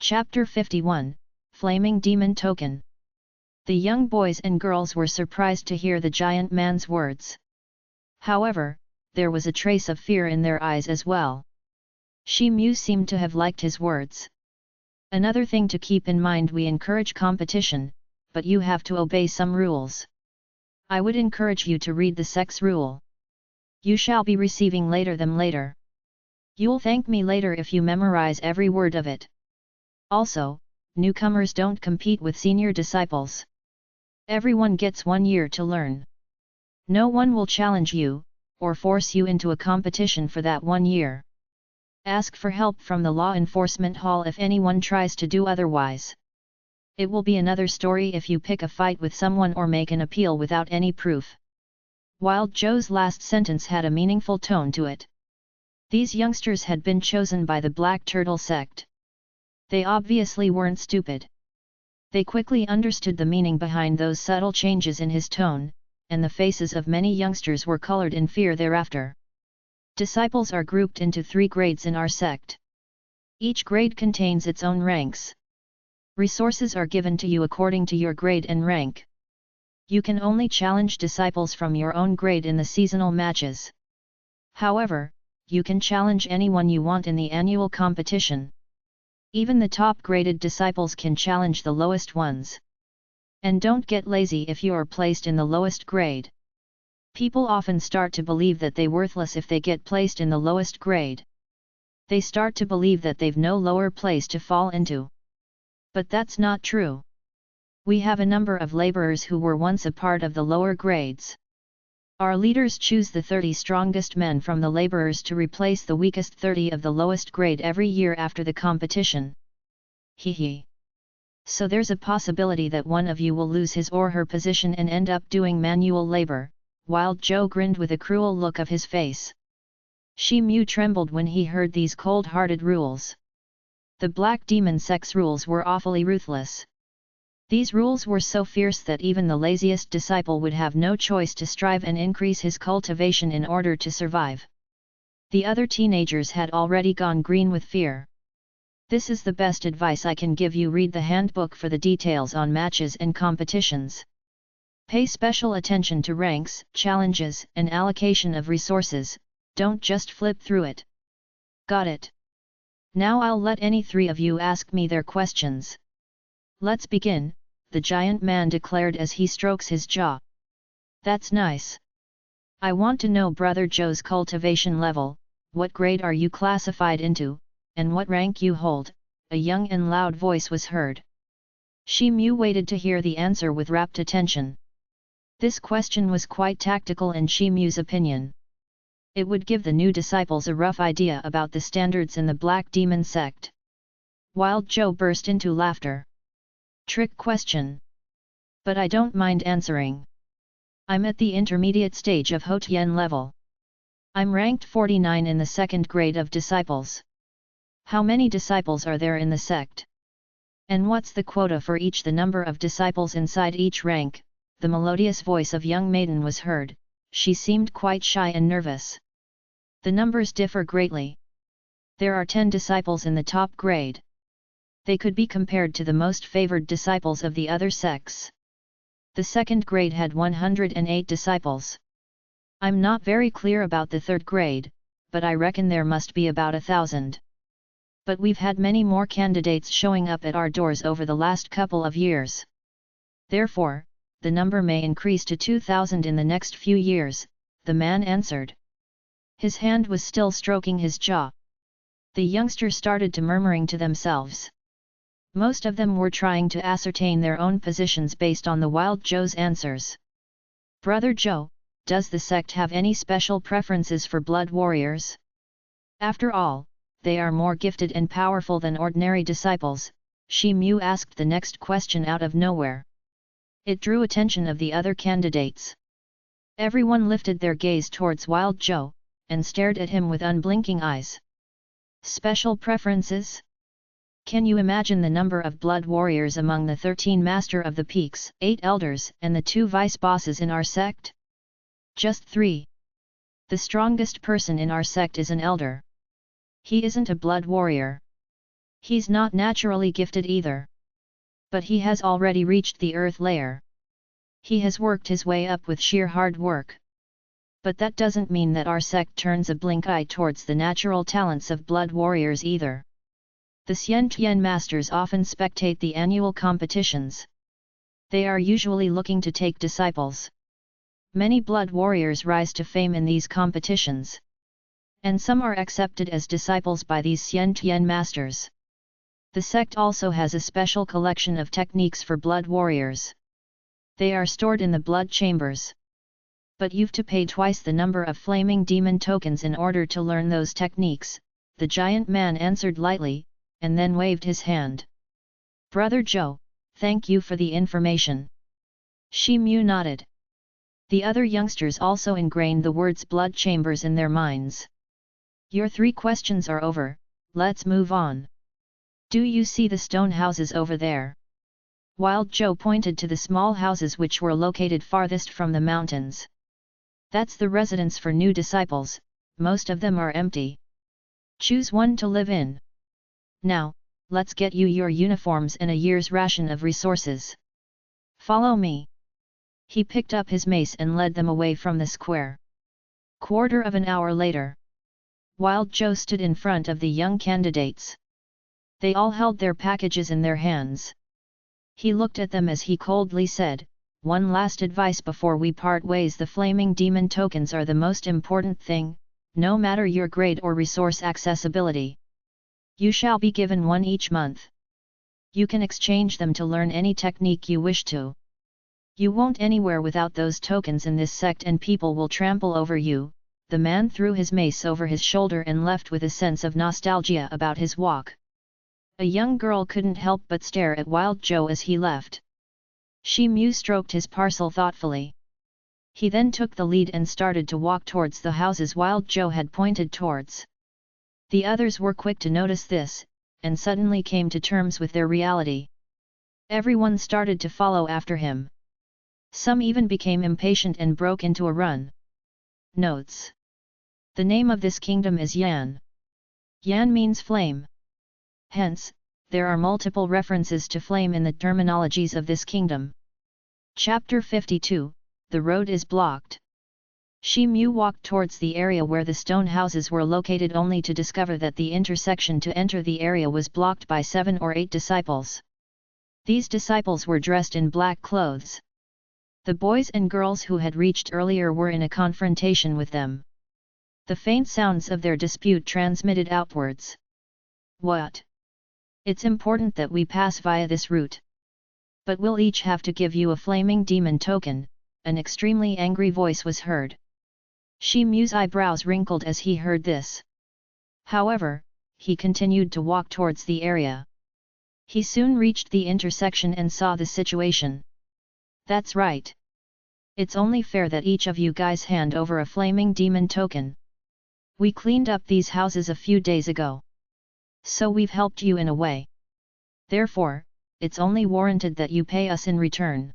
Chapter 51, Flaming Demon Token. The young boys and girls were surprised to hear the giant man's words. However, there was a trace of fear in their eyes as well. Shi Mu seemed to have liked his words. Another thing to keep in mind: we encourage competition, but you have to obey some rules. I would encourage you to read the sex rule. You shall be receiving them later. You'll thank me later if you memorize every word of it. Also, newcomers don't compete with senior disciples. Everyone gets 1 year to learn. No one will challenge you, or force you into a competition for that 1 year. Ask for help from the law enforcement hall if anyone tries to do otherwise. It will be another story if you pick a fight with someone or make an appeal without any proof. Wild Joe's last sentence had a meaningful tone to it. These youngsters had been chosen by the Black Turtle sect. They obviously weren't stupid. They quickly understood the meaning behind those subtle changes in his tone, and the faces of many youngsters were colored in fear thereafter. Disciples are grouped into 3 grades in our sect. Each grade contains its own ranks. Resources are given to you according to your grade and rank. You can only challenge disciples from your own grade in the seasonal matches. However, you can challenge anyone you want in the annual competition. Even the top-graded disciples can challenge the lowest ones. And don't get lazy if you are placed in the lowest grade. People often start to believe that they're worthless if they get placed in the lowest grade. They start to believe that they've no lower place to fall into. But that's not true. We have a number of laborers who were once a part of the lower grades. Our leaders choose the 30 strongest men from the laborers to replace the weakest 30 of the lowest grade every year after the competition. Hehe. So there's a possibility that one of you will lose his or her position and end up doing manual labor. Wild Joe grinned with a cruel look of his face. Shi Mu trembled when he heard these cold-hearted rules. The Black Demon Sect's rules were awfully ruthless. These rules were so fierce that even the laziest disciple would have no choice to strive and increase his cultivation in order to survive. The other teenagers had already gone green with fear. This is the best advice I can give you: read the handbook for the details on matches and competitions. Pay special attention to ranks, challenges, and allocation of resources, don't just flip through it. Got it? Now I'll let any 3 of you ask me their questions. Let's begin, the giant man declared as he strokes his jaw. That's nice. I want to know Brother Joe's cultivation level, what grade are you classified into, and what rank you hold, a young and loud voice was heard. Shi Mu waited to hear the answer with rapt attention. This question was quite tactical in Shi Mu's opinion. It would give the new disciples a rough idea about the standards in the Black Demon Sect. Wild Joe burst into laughter. Trick question. But I don't mind answering. I'm at the intermediate stage of Ho Tien level. I'm ranked 49 in the 2nd grade of disciples. How many disciples are there in the sect? And what's the quota for each? The number of disciples inside each rank. The melodious voice of young maiden was heard. She seemed quite shy and nervous. The numbers differ greatly. There are 10 disciples in the top grade. They could be compared to the most favored disciples of the other sects. The 2nd grade had 108 disciples. I'm not very clear about the 3rd grade, but I reckon there must be about 1,000. But we've had many more candidates showing up at our doors over the last couple of years. Therefore, the number may increase to 2,000 in the next few years, the man answered. His hand was still stroking his jaw. The youngsters started to murmuring to themselves. Most of them were trying to ascertain their own positions based on the Wild Joe's answers. Brother Joe, does the sect have any special preferences for blood warriors? After all, they are more gifted and powerful than ordinary disciples. Shi Mu asked the next question out of nowhere. It drew attention of the other candidates. Everyone lifted their gaze towards Wild Joe, and stared at him with unblinking eyes. Special preferences? Can you imagine the number of blood warriors among the 13 Master of the Peaks, 8 elders, and the 2 vice bosses in our sect? Just 3. The strongest person in our sect is an elder. He isn't a blood warrior. He's not naturally gifted either. But he has already reached the earth layer. He has worked his way up with sheer hard work. But that doesn't mean that our sect turns a blink eye towards the natural talents of blood warriors either. The Xian masters often spectate the annual competitions. They are usually looking to take disciples. Many blood warriors rise to fame in these competitions. And some are accepted as disciples by these Xian masters. The sect also has a special collection of techniques for blood warriors. They are stored in the blood chambers. But you've to pay twice the number of flaming demon tokens in order to learn those techniques, the giant man answered lightly, and then waved his hand. Brother Zhou, thank you for the information. Shi Mu nodded. The other youngsters also ingrained the words blood chambers in their minds. Your 3 questions are over, let's move on. Do you see the stone houses over there? Wild Zhou pointed to the small houses which were located farthest from the mountains. That's the residence for new disciples, most of them are empty. Choose one to live in. Now, let's get you your uniforms and a year's ration of resources. Follow me. He picked up his mace and led them away from the square. Quarter of an hour later, Wild Zhou stood in front of the young candidates. They all held their packages in their hands. He looked at them as he coldly said, one last advice before we part ways: the flaming demon tokens are the most important thing, no matter your grade or resource accessibility. You shall be given one each month. You can exchange them to learn any technique you wish to. You won't anywhere without those tokens in this sect and people will trample over you. The man threw his mace over his shoulder and left with a sense of nostalgia about his walk. A young girl couldn't help but stare at Wild Zhou as he left. Shi Mu stroked his parcel thoughtfully. He then took the lead and started to walk towards the houses Wild Zhou had pointed towards. The others were quick to notice this, and suddenly came to terms with their reality. Everyone started to follow after him. Some even became impatient and broke into a run. Notes. The name of this kingdom is Yan. Yan means flame. Hence, there are multiple references to flame in the terminologies of this kingdom. Chapter 52, The Road is Blocked. Shi Mu walked towards the area where the stone houses were located only to discover that the intersection to enter the area was blocked by 7 or 8 disciples. These disciples were dressed in black clothes. The boys and girls who had reached earlier were in a confrontation with them. The faint sounds of their dispute transmitted outwards. What? It's important that we pass via this route. But we'll each have to give you a flaming demon token, an extremely angry voice was heard. Shi Mu's eyebrows wrinkled as he heard this. However, he continued to walk towards the area. He soon reached the intersection and saw the situation. That's right. It's only fair that each of you guys hand over a flaming demon token. We cleaned up these houses a few days ago. So we've helped you in a way. Therefore, it's only warranted that you pay us in return.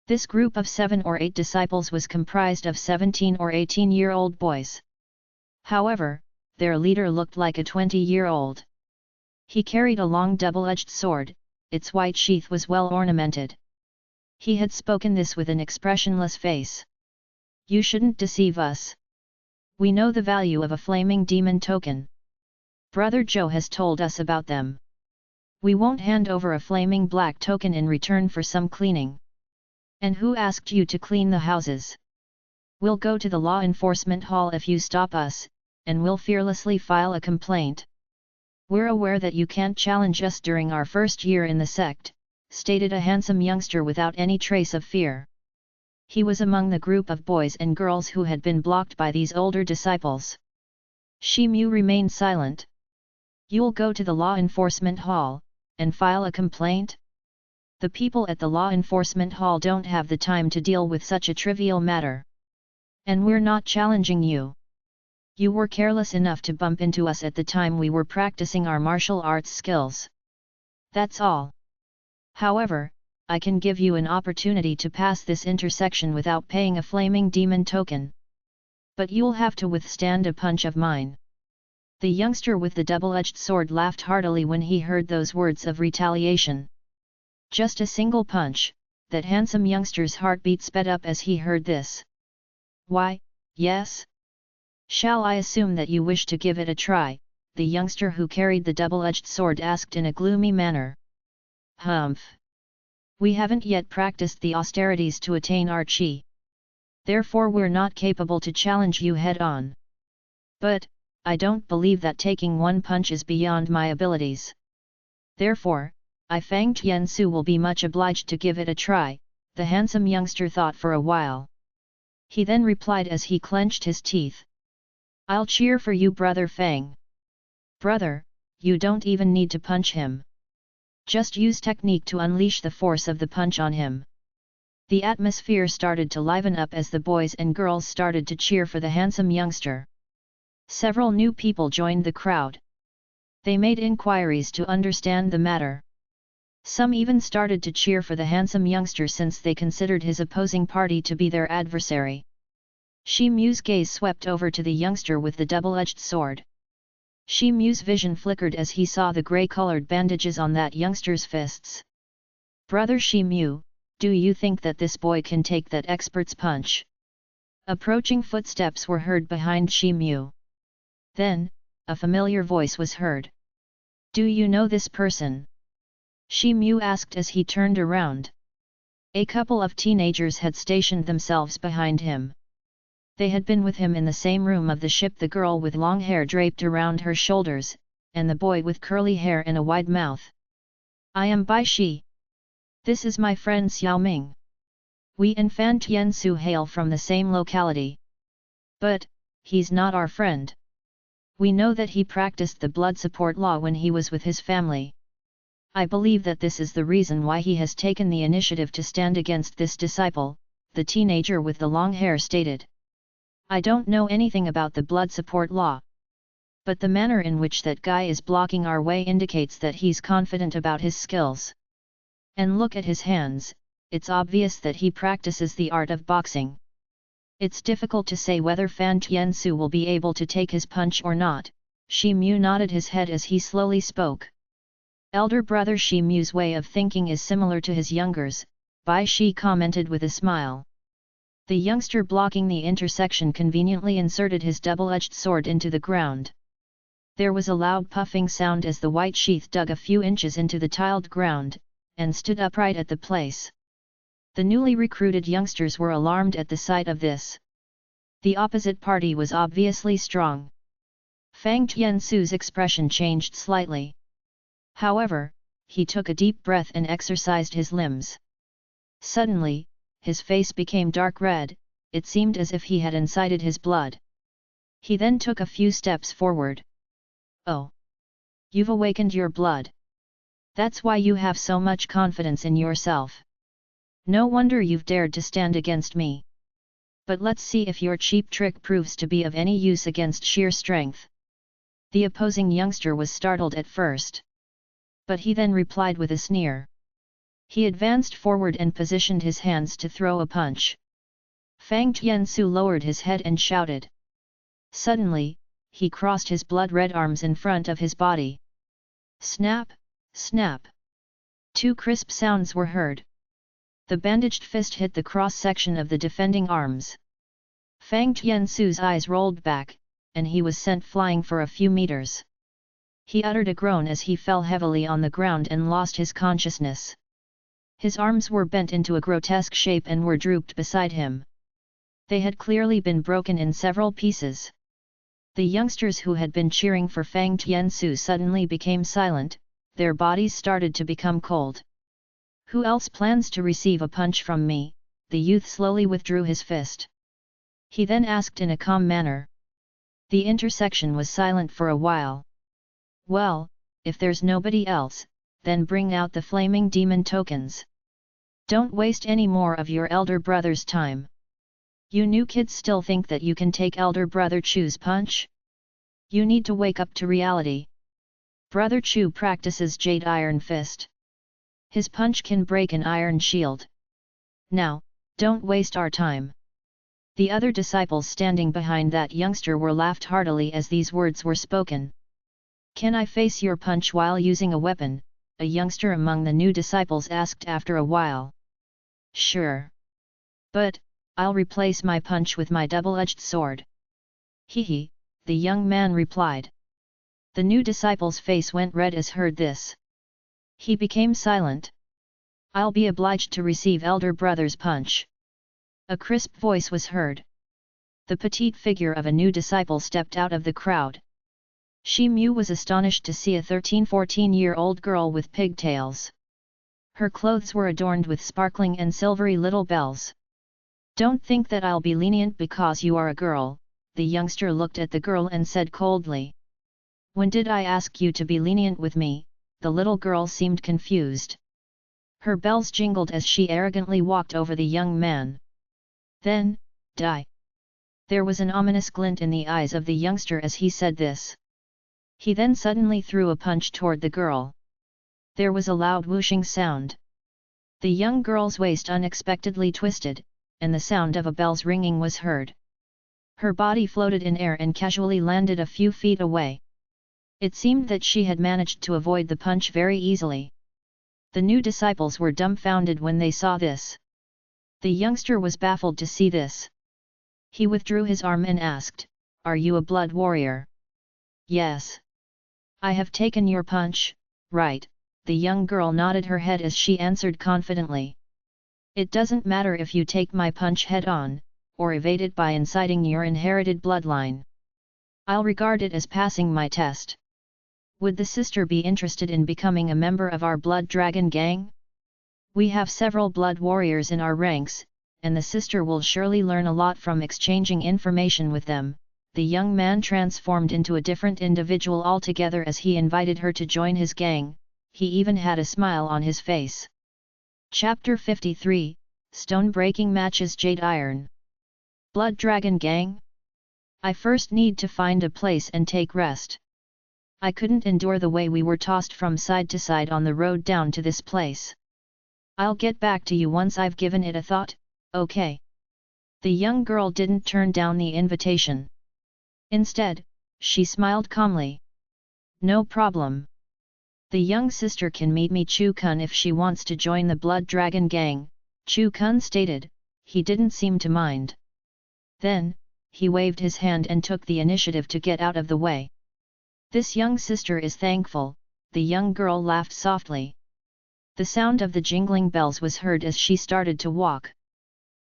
This group of 7 or 8 disciples was comprised of 17 or 18-year-old boys. However, their leader looked like a 20-year-old. He carried a long double-edged sword, its white sheath was well ornamented. He had spoken this with an expressionless face. You shouldn't deceive us. We know the value of a flaming demon token. Brother Zhou has told us about them. We won't hand over a flaming black token in return for some cleaning. And who asked you to clean the houses? We'll go to the law enforcement hall if you stop us, and we'll fearlessly file a complaint. We're aware that you can't challenge us during our first year in the sect, stated a handsome youngster without any trace of fear. He was among the group of boys and girls who had been blocked by these older disciples. Shi Mu remained silent. You'll go to the law enforcement hall, and file a complaint? The people at the law enforcement hall don't have the time to deal with such a trivial matter. And we're not challenging you. You were careless enough to bump into us at the time we were practicing our martial arts skills. That's all. However, I can give you an opportunity to pass this intersection without paying a flaming demon token. But you'll have to withstand a punch of mine. The youngster with the double-edged sword laughed heartily when he heard those words of retaliation. Just a single punch, that handsome youngster's heartbeat sped up as he heard this. Why, yes? Shall I assume that you wish to give it a try? The youngster who carried the double-edged sword asked in a gloomy manner. Humph! We haven't yet practiced the austerities to attain our chi. Therefore we're not capable to challenge you head-on. But, I don't believe that taking one punch is beyond my abilities. Therefore, I Fang Tiansu will be much obliged to give it a try, the handsome youngster thought for a while. He then replied as he clenched his teeth. I'll cheer for you, brother Fang. Brother, you don't even need to punch him. Just use technique to unleash the force of the punch on him. The atmosphere started to liven up as the boys and girls started to cheer for the handsome youngster. Several new people joined the crowd. They made inquiries to understand the matter. Some even started to cheer for the handsome youngster since they considered his opposing party to be their adversary. Shi Mu's gaze swept over to the youngster with the double-edged sword. Shi Mu's vision flickered as he saw the grey-colored bandages on that youngster's fists. Brother Shi Mu, do you think that this boy can take that expert's punch? Approaching footsteps were heard behind Shi Mu. Then, a familiar voice was heard. Do you know this person? Shi Mu asked as he turned around. A couple of teenagers had stationed themselves behind him. They had been with him in the same room of the ship, the girl with long hair draped around her shoulders, and the boy with curly hair and a wide mouth. I am Bai Shi. This is my friend Xiao Ming. We and Fan Tiansu hail from the same locality. But, he's not our friend. We know that he practiced the blood support law when he was with his family. I believe that this is the reason why he has taken the initiative to stand against this disciple, the teenager with the long hair stated. I don't know anything about the blood support law. But the manner in which that guy is blocking our way indicates that he's confident about his skills. And look at his hands, it's obvious that he practices the art of boxing. It's difficult to say whether Fan Tiansu will be able to take his punch or not. Shi Mu nodded his head as he slowly spoke. Elder brother Shi Mu's way of thinking is similar to his younger's, Bai Shi commented with a smile. The youngster blocking the intersection conveniently inserted his double-edged sword into the ground. There was a loud puffing sound as the white sheath dug a few inches into the tiled ground, and stood upright at the place. The newly recruited youngsters were alarmed at the sight of this. The opposite party was obviously strong. Fang Tiansu's expression changed slightly. However, he took a deep breath and exercised his limbs. Suddenly, his face became dark red, it seemed as if he had incited his blood. He then took a few steps forward. Oh! You've awakened your blood. That's why you have so much confidence in yourself. No wonder you've dared to stand against me. But let's see if your cheap trick proves to be of any use against sheer strength. The opposing youngster was startled at first. But he then replied with a sneer. He advanced forward and positioned his hands to throw a punch. Fang Tiansu lowered his head and shouted. Suddenly, he crossed his blood-red arms in front of his body. Snap, snap. Two crisp sounds were heard. The bandaged fist hit the cross-section of the defending arms. Fang Tiansu's eyes rolled back, and he was sent flying for a few meters. He uttered a groan as he fell heavily on the ground and lost his consciousness. His arms were bent into a grotesque shape and were drooped beside him. They had clearly been broken in several pieces. The youngsters who had been cheering for Fang Tiansu suddenly became silent, their bodies started to become cold. Who else plans to receive a punch from me? The youth slowly withdrew his fist. He then asked in a calm manner. The intersection was silent for a while. Well, if there's nobody else, then bring out the flaming demon tokens. Don't waste any more of your elder brother's time. You new kids still think that you can take elder brother Chu's punch? You need to wake up to reality. Brother Chu practices Jade Iron Fist. His punch can break an iron shield. Now, don't waste our time. The other disciples standing behind that youngster were laughed heartily as these words were spoken. "Can I face your punch while using a weapon?" a youngster among the new disciples asked after a while. "Sure. But, I'll replace my punch with my double-edged sword." "Hee," the young man replied. The new disciple's face went red as heard this. He became silent. "I'll be obliged to receive elder brother's punch." A crisp voice was heard. The petite figure of a new disciple stepped out of the crowd. Shi Mu was astonished to see a 13-14-year-old girl with pigtails. Her clothes were adorned with sparkling and silvery little bells. "Don't think that I'll be lenient because you are a girl," the youngster looked at the girl and said coldly. "When did I ask you to be lenient with me?" The little girl seemed confused. Her bells jingled as she arrogantly walked over the young man. Then, die! There was an ominous glint in the eyes of the youngster as he said this. He then suddenly threw a punch toward the girl. There was a loud whooshing sound. The young girl's waist unexpectedly twisted, and the sound of a bell's ringing was heard. Her body floated in air and casually landed a few feet away. It seemed that she had managed to avoid the punch very easily. The new disciples were dumbfounded when they saw this. The youngster was baffled to see this. He withdrew his arm and asked, "Are you a blood warrior?" "Yes. I have taken your punch, right?" The young girl nodded her head as she answered confidently. "It doesn't matter if you take my punch head-on, or evade it by inciting your inherited bloodline. I'll regard it as passing my test. Would the sister be interested in becoming a member of our Blood Dragon gang? We have several blood warriors in our ranks, and the sister will surely learn a lot from exchanging information with them." The young man transformed into a different individual altogether as he invited her to join his gang. He even had a smile on his face. Chapter 53, Stone Breaking Matches Jade Iron. Blood Dragon Gang? I first need to find a place and take rest. I couldn't endure the way we were tossed from side to side on the road down to this place. I'll get back to you once I've given it a thought, okay? The young girl didn't turn down the invitation. Instead, she smiled calmly. "No problem. The young sister can meet me Chu-kun if she wants to join the Blood Dragon gang," Chu-kun stated. He didn't seem to mind. Then, he waved his hand and took the initiative to get out of the way. "This young sister is thankful," the young girl laughed softly. The sound of the jingling bells was heard as she started to walk.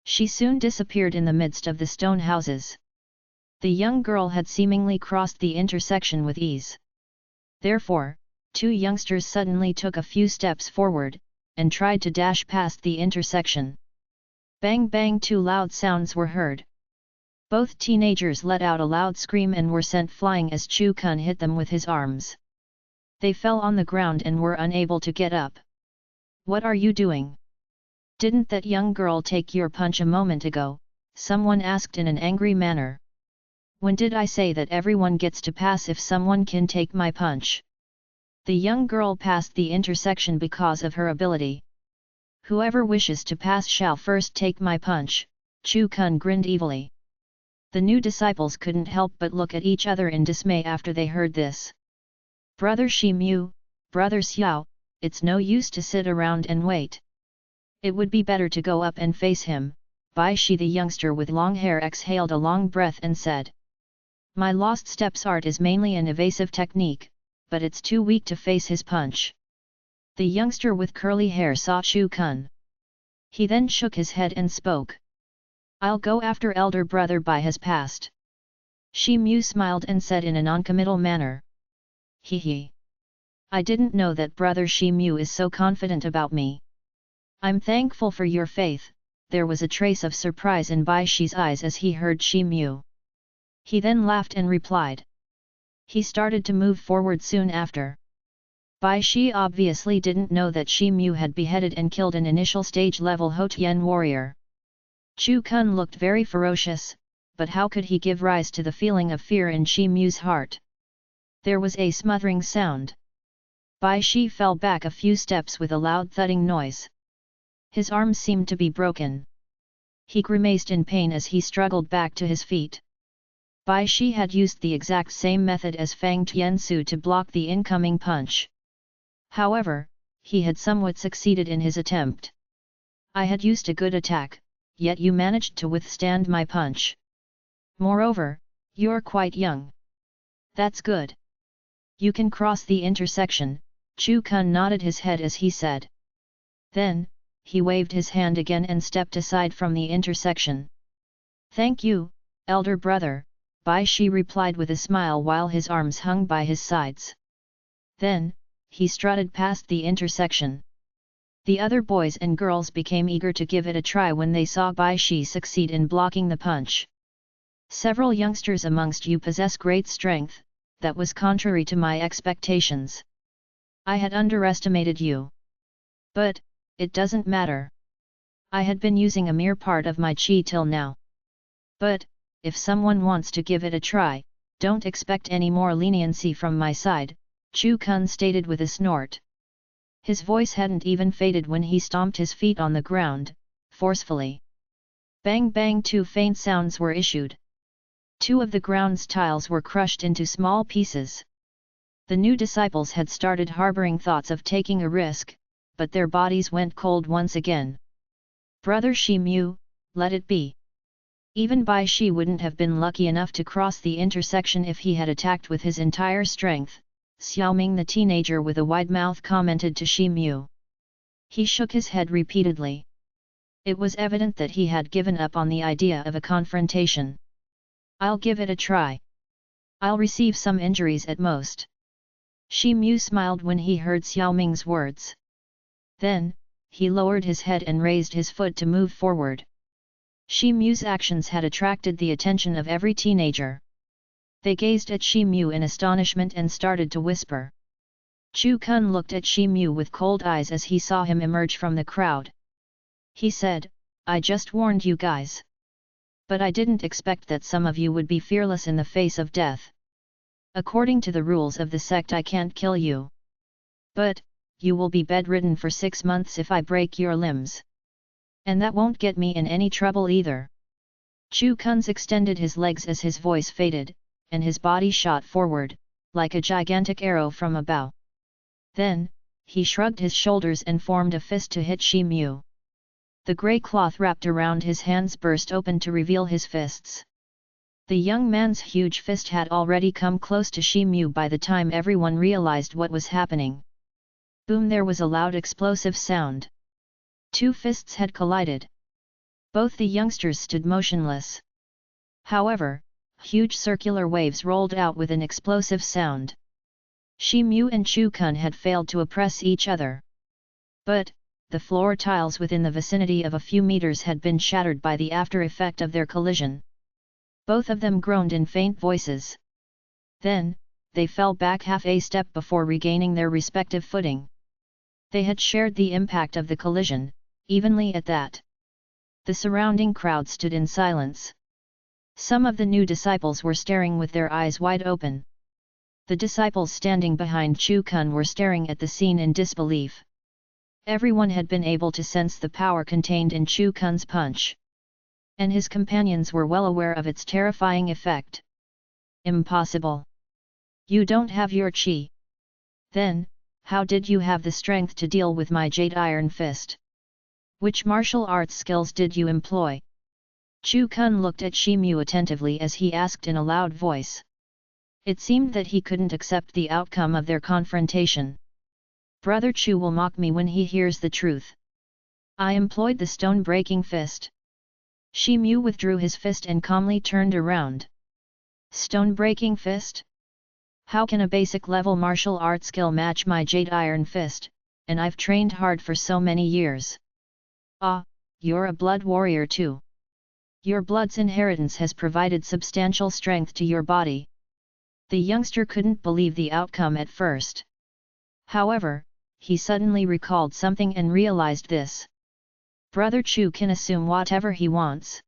She soon disappeared in the midst of the stone houses. The young girl had seemingly crossed the intersection with ease. Therefore, two youngsters suddenly took a few steps forward, and tried to dash past the intersection. Bang bang, two loud sounds were heard. Both teenagers let out a loud scream and were sent flying as Chu-kun hit them with his arms. They fell on the ground and were unable to get up. "What are you doing? Didn't that young girl take your punch a moment ago?" someone asked in an angry manner. "When did I say that everyone gets to pass if someone can take my punch?" The young girl passed the intersection because of her ability. "Whoever wishes to pass shall first take my punch," Chu-kun grinned evilly. The new disciples couldn't help but look at each other in dismay after they heard this. "Brother Shi Mu, Brother Xiao, it's no use to sit around and wait. It would be better to go up and face him." Bai Shi, the youngster with long hair, exhaled a long breath and said. "My lost steps art is mainly an evasive technique, but it's too weak to face his punch." The youngster with curly hair saw Chu-kun. He then shook his head and spoke. "I'll go after elder brother Bai has passed." Shi Mu smiled and said in a non-committal manner. Hee. I didn't know that brother Shi Mu is so confident about me. I'm thankful for your faith." There was a trace of surprise in Bai Shi's eyes as he heard Shi Mu. He then laughed and replied. He started to move forward soon after. Bai Shi obviously didn't know that Shi Mu had beheaded and killed an initial stage-level Houtian warrior. Chu-kun looked very ferocious, but how could he give rise to the feeling of fear in Shi Mu's heart? There was a smothering sound. Bai Shi fell back a few steps with a loud thudding noise. His arm seemed to be broken. He grimaced in pain as he struggled back to his feet. Bai Shi had used the exact same method as Fang Tiansu to block the incoming punch. However, he had somewhat succeeded in his attempt. I had used a good attack, yet you managed to withstand my punch. Moreover, you're quite young. That's good. You can cross the intersection, Chu Kun nodded his head as he said. Then, he waved his hand again and stepped aside from the intersection. Thank you, elder brother, Bai Shi replied with a smile while his arms hung by his sides. Then, he strutted past the intersection. The other boys and girls became eager to give it a try when they saw Bai Shi succeed in blocking the punch. Several youngsters amongst you possess great strength, that was contrary to my expectations. I had underestimated you. But, it doesn't matter. I had been using a mere part of my chi till now. But, if someone wants to give it a try, don't expect any more leniency from my side, Chu Kun stated with a snort. His voice hadn't even faded when he stomped his feet on the ground, forcefully. Bang bang, two faint sounds were issued. Two of the ground's tiles were crushed into small pieces. The new disciples had started harboring thoughts of taking a risk, but their bodies went cold once again. Brother Shi Mu, let it be. Even Bai Shi wouldn't have been lucky enough to cross the intersection if he had attacked with his entire strength, Xiaoming the teenager with a wide mouth commented to Shi Mu. He shook his head repeatedly. It was evident that he had given up on the idea of a confrontation. I'll give it a try. I'll receive some injuries at most. Shi Mu smiled when he heard Xiaoming's words. Then, he lowered his head and raised his foot to move forward. Shi Mu's actions had attracted the attention of every teenager. They gazed at Shi Mu in astonishment and started to whisper. Chu Kun looked at Shi Mu with cold eyes as he saw him emerge from the crowd. He said, I just warned you guys. But I didn't expect that some of you would be fearless in the face of death. According to the rules of the sect, I can't kill you. But, you will be bedridden for 6 months if I break your limbs. And that won't get me in any trouble either. Chu Kun's extended his legs as his voice faded, and his body shot forward, like a gigantic arrow from a bow. Then, he shrugged his shoulders and formed a fist to hit Shi Mu. The grey cloth wrapped around his hands burst open to reveal his fists. The young man's huge fist had already come close to Shi Mu by the time everyone realized what was happening. Boom! There was a loud explosive sound. Two fists had collided. Both the youngsters stood motionless. However, huge circular waves rolled out with an explosive sound. Shi Mu and Chu Kun had failed to oppress each other. But, the floor tiles within the vicinity of a few meters had been shattered by the after effect of their collision. Both of them groaned in faint voices. Then, they fell back half a step before regaining their respective footing. They had shared the impact of the collision, evenly at that. The surrounding crowd stood in silence. Some of the new disciples were staring with their eyes wide open. The disciples standing behind Chu Kun were staring at the scene in disbelief. Everyone had been able to sense the power contained in Chu Kun's punch. And his companions were well aware of its terrifying effect. Impossible! You don't have your chi. Then, how did you have the strength to deal with my jade iron fist? Which martial arts skills did you employ? Chu Kun looked at Shi Mu attentively as he asked in a loud voice. It seemed that he couldn't accept the outcome of their confrontation. Brother Chu will mock me when he hears the truth. I employed the stone-breaking fist. Shi Mu withdrew his fist and calmly turned around. Stone-breaking fist? How can a basic-level martial art skill match my jade iron fist, and I've trained hard for so many years? Ah, you're a blood warrior too. Your blood's inheritance has provided substantial strength to your body. The youngster couldn't believe the outcome at first. However, he suddenly recalled something and realized this. Brother Chu can assume whatever he wants.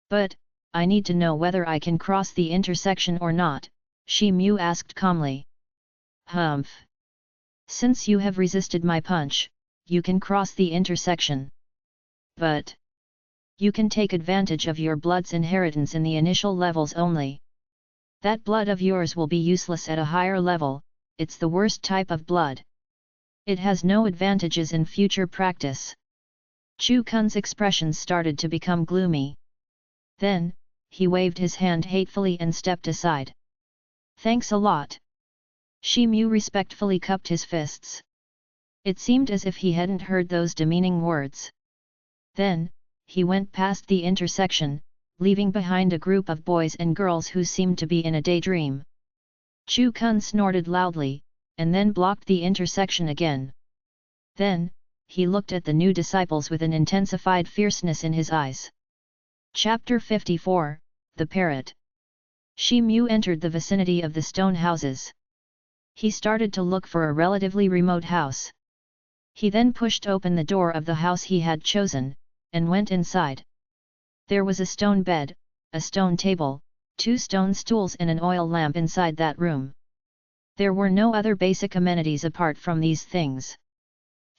But, I need to know whether I can cross the intersection or not, Shi Mu asked calmly. Humph. Since you have resisted my punch, you can cross the intersection. But You can take advantage of your blood's inheritance in the initial levels only. That blood of yours will be useless at a higher level, it's the worst type of blood. It has no advantages in future practice. Chu Kun's expressions started to become gloomy. Then, he waved his hand hatefully and stepped aside. Thanks a lot. Shi Mu respectfully cupped his fists. It seemed as if he hadn't heard those demeaning words. Then, he went past the intersection, leaving behind a group of boys and girls who seemed to be in a daydream. Chu Kun snorted loudly, and then blocked the intersection again. Then, he looked at the new disciples with an intensified fierceness in his eyes. Chapter 54, The Parrot. Shi Mu entered the vicinity of the stone houses. He started to look for a relatively remote house. He then pushed open the door of the house he had chosen, and went inside. There was a stone bed, a stone table, 2 stone stools and an oil lamp inside that room. There were no other basic amenities apart from these things.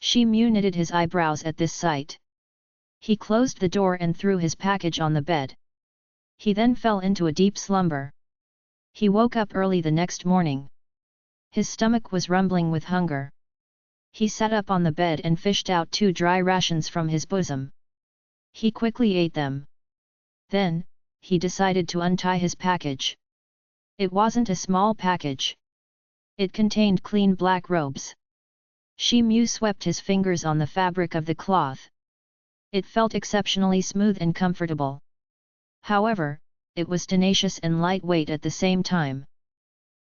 Shi Mu knitted his eyebrows at this sight. He closed the door and threw his package on the bed. He then fell into a deep slumber. He woke up early the next morning. His stomach was rumbling with hunger. He sat up on the bed and fished out 2 dry rations from his bosom. He quickly ate them. Then, he decided to untie his package. It wasn't a small package. It contained clean black robes. Shi Mu swept his fingers on the fabric of the cloth. It felt exceptionally smooth and comfortable. However, it was tenacious and lightweight at the same time.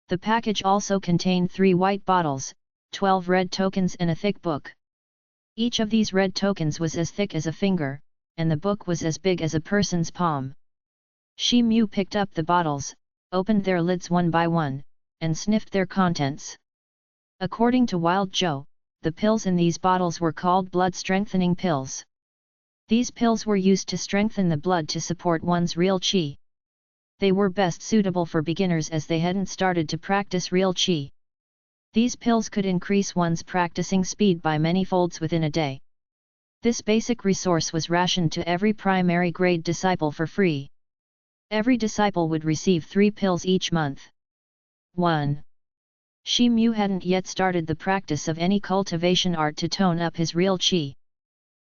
The package also contained 3 white bottles, 12 red tokens and a thick book. Each of these red tokens was as thick as a finger, and the book was as big as a person's palm. Shi Mu picked up the bottles, opened their lids one by one, and sniffed their contents. According to Wild Zhou, the pills in these bottles were called blood-strengthening pills. These pills were used to strengthen the blood to support one's real qi. They were best suitable for beginners as they hadn't started to practice real qi. These pills could increase one's practicing speed by many folds within a day. This basic resource was rationed to every primary grade disciple for free. Every disciple would receive 3 pills each month. 1. Shi Mu hadn't yet started the practice of any cultivation art to tone up his real qi.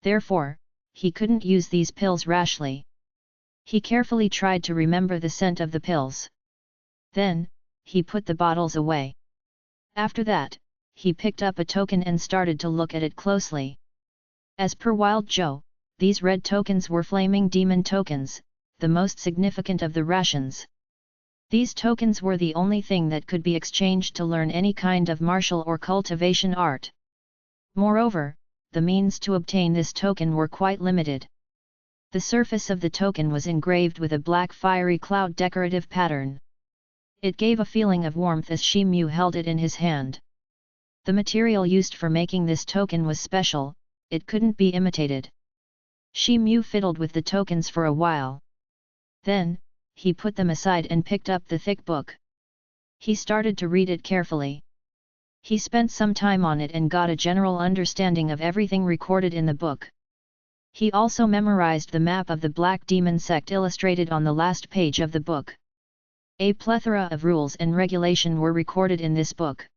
Therefore, he couldn't use these pills rashly. He carefully tried to remember the scent of the pills. Then, he put the bottles away. After that, he picked up a token and started to look at it closely. As per Wild Zhou, these red tokens were flaming demon tokens, the most significant of the rations. These tokens were the only thing that could be exchanged to learn any kind of martial or cultivation art. Moreover, the means to obtain this token were quite limited. The surface of the token was engraved with a black fiery cloud decorative pattern. It gave a feeling of warmth as Shi Mu held it in his hand. The material used for making this token was special, it couldn't be imitated. Shi Mu fiddled with the tokens for a while. Then, he put them aside and picked up the thick book. He started to read it carefully. He spent some time on it and got a general understanding of everything recorded in the book. He also memorized the map of the Black Demon sect illustrated on the last page of the book. A plethora of rules and regulation were recorded in this book.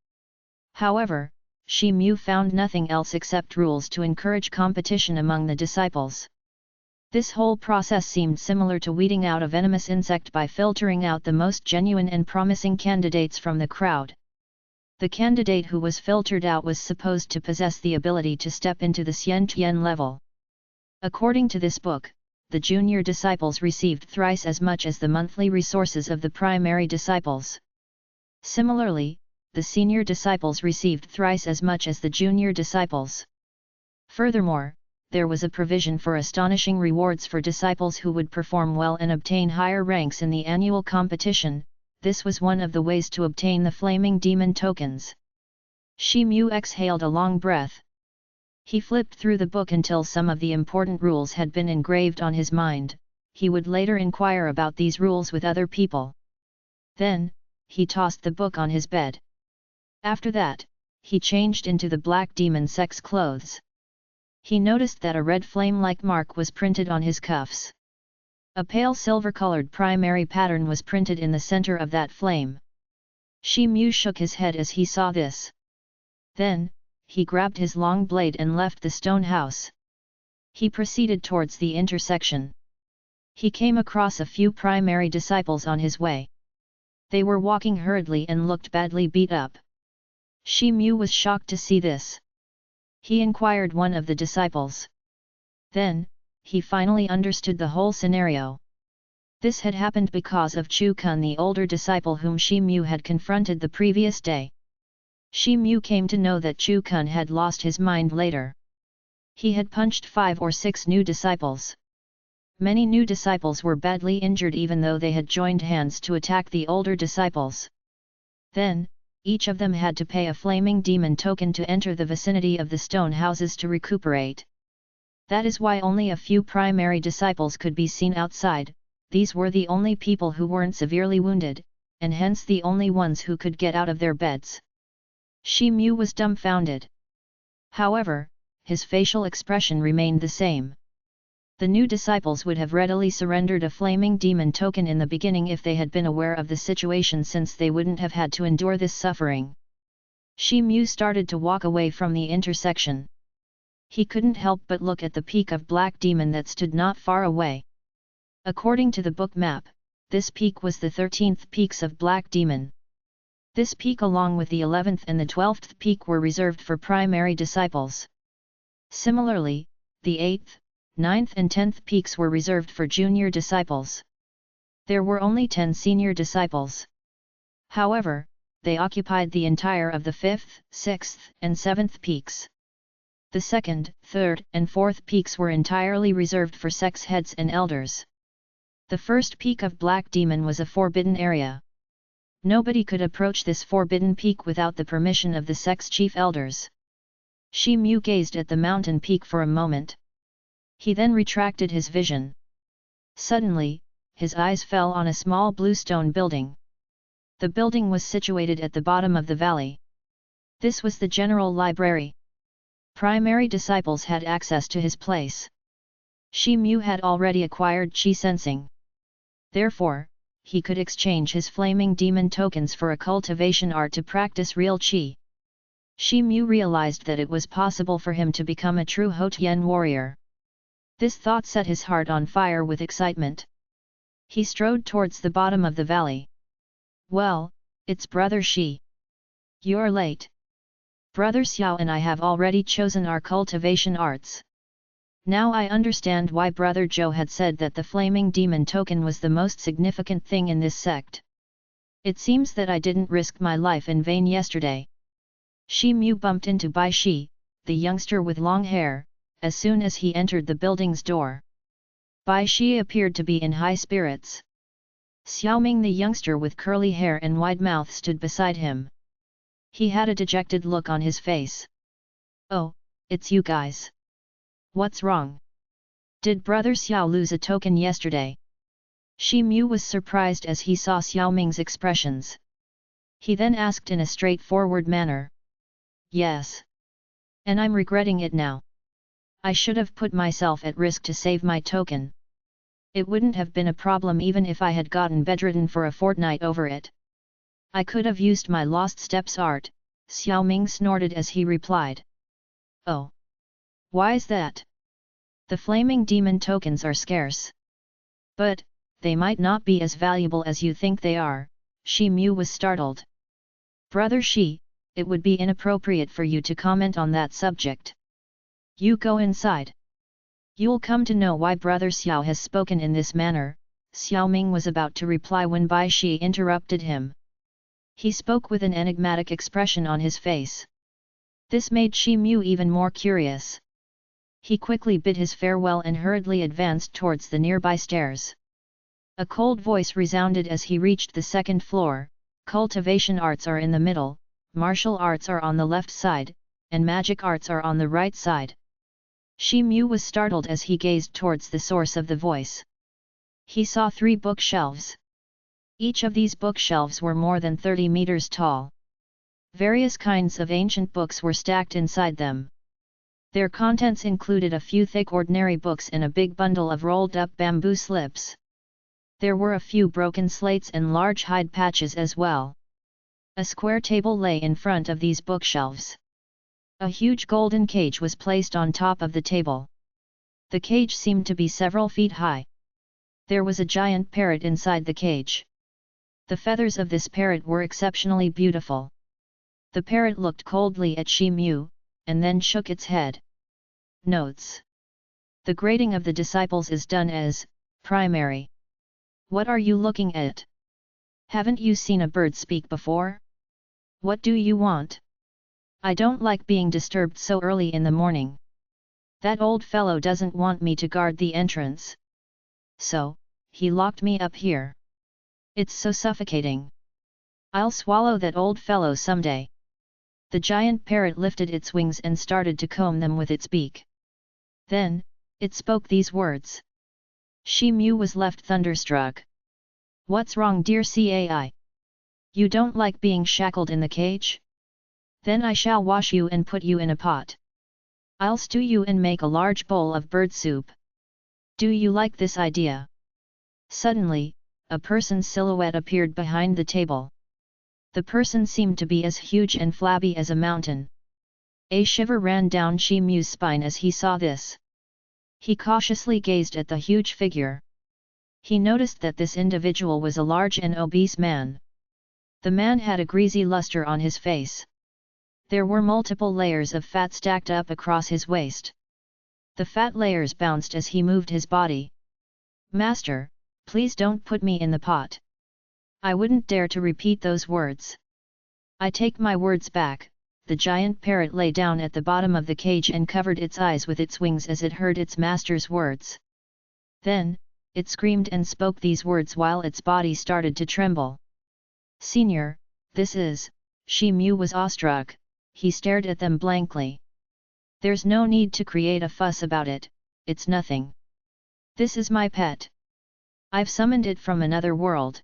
However, Shi Mu found nothing else except rules to encourage competition among the disciples. This whole process seemed similar to weeding out a venomous insect by filtering out the most genuine and promising candidates from the crowd. The candidate who was filtered out was supposed to possess the ability to step into the Xian Tian level. According to this book, the junior disciples received thrice as much as the monthly resources of the primary disciples. Similarly, the senior disciples received thrice as much as the junior disciples. Furthermore, there was a provision for astonishing rewards for disciples who would perform well and obtain higher ranks in the annual competition. This was one of the ways to obtain the flaming demon tokens. Shi Mu exhaled a long breath. He flipped through the book until some of the important rules had been engraved on his mind. He would later inquire about these rules with other people. Then, he tossed the book on his bed. After that, he changed into the Black Demon sect's clothes. He noticed that a red flame-like mark was printed on his cuffs. A pale silver-colored primary pattern was printed in the center of that flame. Shi Mu shook his head as he saw this. Then, he grabbed his long blade and left the stone house. He proceeded towards the intersection. He came across a few primary disciples on his way. They were walking hurriedly and looked badly beat up. Shi Mu was shocked to see this. He inquired one of the disciples. Then, he finally understood the whole scenario. This had happened because of Chu Kun, the older disciple whom Shi Mu had confronted the previous day. Shi Mu came to know that Chu Kun had lost his mind later. He had punched 5 or 6 new disciples. Many new disciples were badly injured even though they had joined hands to attack the older disciples. Then, each of them had to pay a flaming demon token to enter the vicinity of the stone houses to recuperate. That is why only a few primary disciples could be seen outside. These were the only people who weren't severely wounded, and hence the only ones who could get out of their beds. Shi Mu was dumbfounded. However, his facial expression remained the same. The new disciples would have readily surrendered a flaming demon token in the beginning if they had been aware of the situation, since they wouldn't have had to endure this suffering. Shi Mu started to walk away from the intersection. He couldn't help but look at the peak of Black Demon that stood not far away. According to the book map, this peak was the 13th peaks of Black Demon. This peak along with the 11th and the 12th peak were reserved for primary disciples. Similarly, the 8th, 9th and 10th peaks were reserved for junior disciples. There were only 10 senior disciples. However, they occupied the entire of the 5th, 6th and 7th peaks. The 2nd, 3rd and 4th peaks were entirely reserved for sex heads and elders. The first peak of Black Demon was a forbidden area. Nobody could approach this forbidden peak without the permission of the sex chief elders. Shi Mu gazed at the mountain peak for a moment. He then retracted his vision. Suddenly, his eyes fell on a small bluestone building. The building was situated at the bottom of the valley. This was the general library. Primary disciples had access to his place. Shi Mu had already acquired Qi sensing. Therefore, he could exchange his flaming demon tokens for a cultivation art to practice real Qi. Shi Mu realized that it was possible for him to become a true Houtian warrior. This thought set his heart on fire with excitement. He strode towards the bottom of the valley. Well, it's Brother Shi. You're late. Brother Xiao and I have already chosen our cultivation arts. Now I understand why Brother Zhou had said that the flaming demon token was the most significant thing in this sect. It seems that I didn't risk my life in vain yesterday. Shi Mu bumped into Bai Shi, the youngster with long hair, as soon as he entered the building's door. Bai Shi appeared to be in high spirits. Xiaoming, the youngster with curly hair and wide mouth, stood beside him. He had a dejected look on his face. Oh, it's you guys. What's wrong? Did Brother Xiao lose a token yesterday? Shi Mu was surprised as he saw Xiaoming's expressions. He then asked in a straightforward manner. Yes. And I'm regretting it now. I should have put myself at risk to save my token. It wouldn't have been a problem even if I had gotten bedridden for a fortnight over it. I could have used my lost steps art, Xiaoming snorted as he replied. Oh. Why's that? The flaming demon tokens are scarce. But, they might not be as valuable as you think they are, Shi Mu was startled. Brother Shi, it would be inappropriate for you to comment on that subject. You go inside. You'll come to know why Brother Xiao has spoken in this manner. Xiaoming was about to reply when Bai Shi interrupted him. He spoke with an enigmatic expression on his face. This made Shi Mu even more curious. He quickly bid his farewell and hurriedly advanced towards the nearby stairs. A cold voice resounded as he reached the second floor. Cultivation arts are in the middle, martial arts are on the left side, and magic arts are on the right side. Shi Mu was startled as he gazed towards the source of the voice. He saw 3 bookshelves. Each of these bookshelves were more than 30 meters tall. Various kinds of ancient books were stacked inside them. Their contents included a few thick ordinary books and a big bundle of rolled-up bamboo slips. There were a few broken slates and large hide patches as well. A square table lay in front of these bookshelves. A huge golden cage was placed on top of the table. The cage seemed to be several feet high. There was a giant parrot inside the cage. The feathers of this parrot were exceptionally beautiful. The parrot looked coldly at Shi Mu, and then shook its head. Notes. The grading of the disciples is done as primary. What are you looking at? Haven't you seen a bird speak before? What do you want? I don't like being disturbed so early in the morning. That old fellow doesn't want me to guard the entrance. So, he locked me up here. It's so suffocating. I'll swallow that old fellow someday. The giant parrot lifted its wings and started to comb them with its beak. Then, it spoke these words. Shi Mu was left thunderstruck. What's wrong, dear Cai? You don't like being shackled in the cage? Then I shall wash you and put you in a pot. I'll stew you and make a large bowl of bird soup. Do you like this idea? Suddenly, a person's silhouette appeared behind the table. The person seemed to be as huge and flabby as a mountain. A shiver ran down Shi Mu's spine as he saw this. He cautiously gazed at the huge figure. He noticed that this individual was a large and obese man. The man had a greasy luster on his face. There were multiple layers of fat stacked up across his waist. The fat layers bounced as he moved his body. Master, please don't put me in the pot. I wouldn't dare to repeat those words. I take my words back. The giant parrot lay down at the bottom of the cage and covered its eyes with its wings as it heard its master's words. Then, it screamed and spoke these words while its body started to tremble. Senior, this is... Shi Mu was awestruck. He stared at them blankly. There's no need to create a fuss about it, it's nothing. This is my pet. I've summoned it from another world.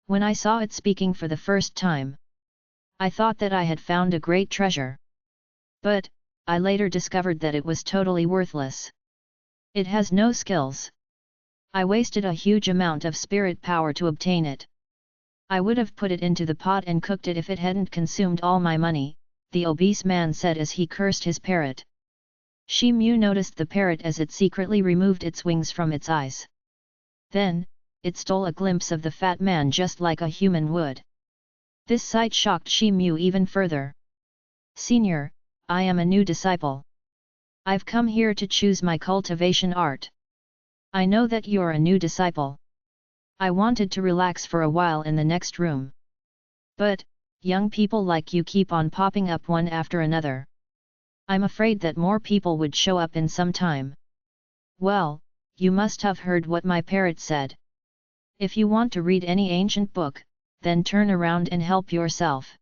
When I saw it speaking for the first time, I thought that I had found a great treasure. But, I later discovered that it was totally worthless. It has no skills. I wasted a huge amount of spirit power to obtain it. I would have put it into the pot and cooked it if it hadn't consumed all my money, the obese man said as he cursed his parrot. Shi Mu noticed the parrot as it secretly removed its wings from its eyes. Then, it stole a glimpse of the fat man just like a human would. This sight shocked Shi Mu even further. Senior, I am a new disciple. I've come here to choose my cultivation art. I know that you're a new disciple. I wanted to relax for a while in the next room. But, young people like you keep on popping up one after another. I'm afraid that more people would show up in some time. Well, you must have heard what my parrot said. If you want to read any ancient book, then turn around and help yourself.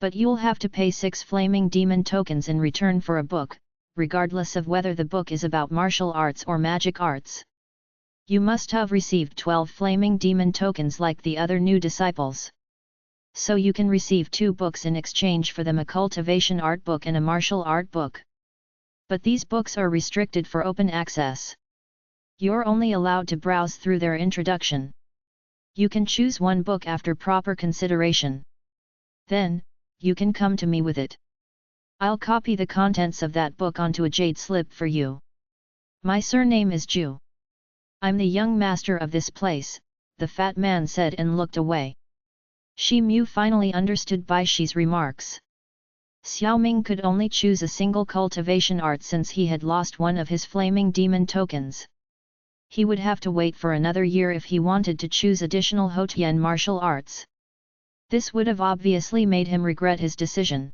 But you'll have to pay 6 flaming demon tokens in return for a book, regardless of whether the book is about martial arts or magic arts. You must have received 12 flaming demon tokens like the other new disciples. So you can receive 2 books in exchange for them, a cultivation art book and a martial art book. But these books are restricted for open access. You're only allowed to browse through their introduction. You can choose one book after proper consideration. Then, you can come to me with it. I'll copy the contents of that book onto a jade slip for you. My surname is Ju. I'm the young master of this place, the fat man said and looked away. Shi Mu finally understood Bai Shi's remarks. Xiao Ming could only choose a single cultivation art since he had lost one of his flaming demon tokens. He would have to wait for another year if he wanted to choose additional Houtian martial arts. This would have obviously made him regret his decision.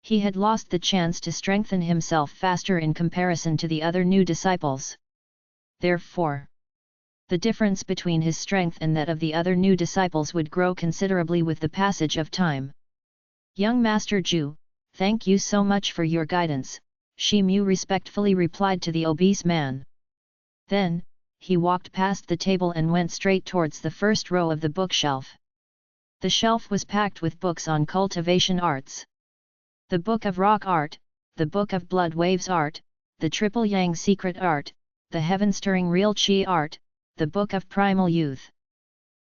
He had lost the chance to strengthen himself faster in comparison to the other new disciples. Therefore, the difference between his strength and that of the other new disciples would grow considerably with the passage of time. Young Master Ju, thank you so much for your guidance, Shi Mu respectfully replied to the obese man. Then, he walked past the table and went straight towards the first row of the bookshelf. The shelf was packed with books on cultivation arts. The Book of Rock Art, the Book of Blood Waves art, the Triple Yang Secret art, the Heaven-Stirring Real Qi art, the Book of Primal Youth.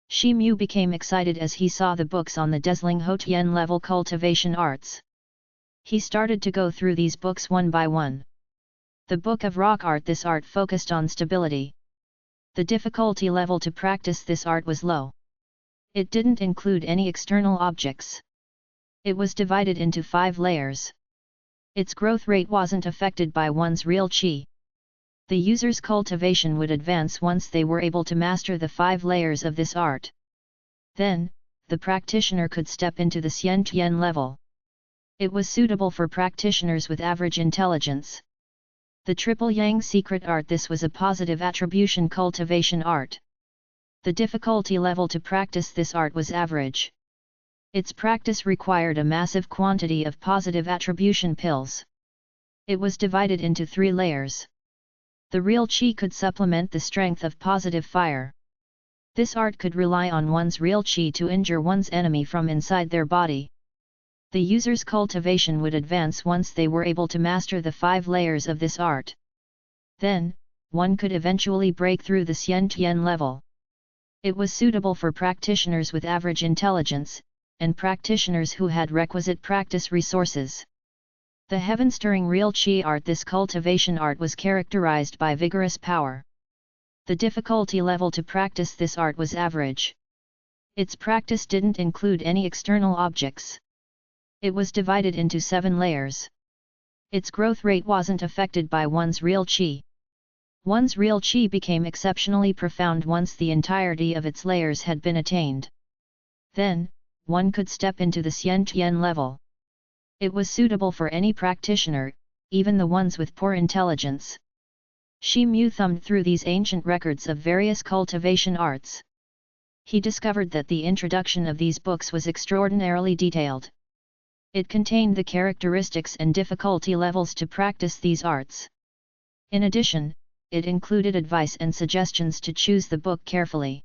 Shi Mu became excited as he saw the books on the dazzling Houtian level cultivation arts. He started to go through these books one by one. The Book of Rock art. This art focused on stability. The difficulty level to practice this art was low. It didn't include any external objects. It was divided into 5 layers. Its growth rate wasn't affected by one's real qi. The user's cultivation would advance once they were able to master the 5 layers of this art. Then, the practitioner could step into the Xian Tian level. It was suitable for practitioners with average intelligence. The Triple Yang Secret art. This was a positive attribution cultivation art. The difficulty level to practice this art was average. Its practice required a massive quantity of positive attribution pills. It was divided into 3 layers. The real qi could supplement the strength of positive fire. This art could rely on one's real qi to injure one's enemy from inside their body. The user's cultivation would advance once they were able to master the 5 layers of this art. Then, one could eventually break through the Xian Tian level. It was suitable for practitioners with average intelligence, and practitioners who had requisite practice resources. The Heaven-Stirring Real Qi art. This cultivation art was characterized by vigorous power. The difficulty level to practice this art was average. Its practice didn't include any external objects. It was divided into 7 layers. Its growth rate wasn't affected by one's real qi. One's real qi became exceptionally profound once the entirety of its layers had been attained. Then, one could step into the Xian Tian level. It was suitable for any practitioner, even the ones with poor intelligence. Shi Mu thumbed through these ancient records of various cultivation arts. He discovered that the introduction of these books was extraordinarily detailed. It contained the characteristics and difficulty levels to practice these arts. In addition, it included advice and suggestions to choose the book carefully.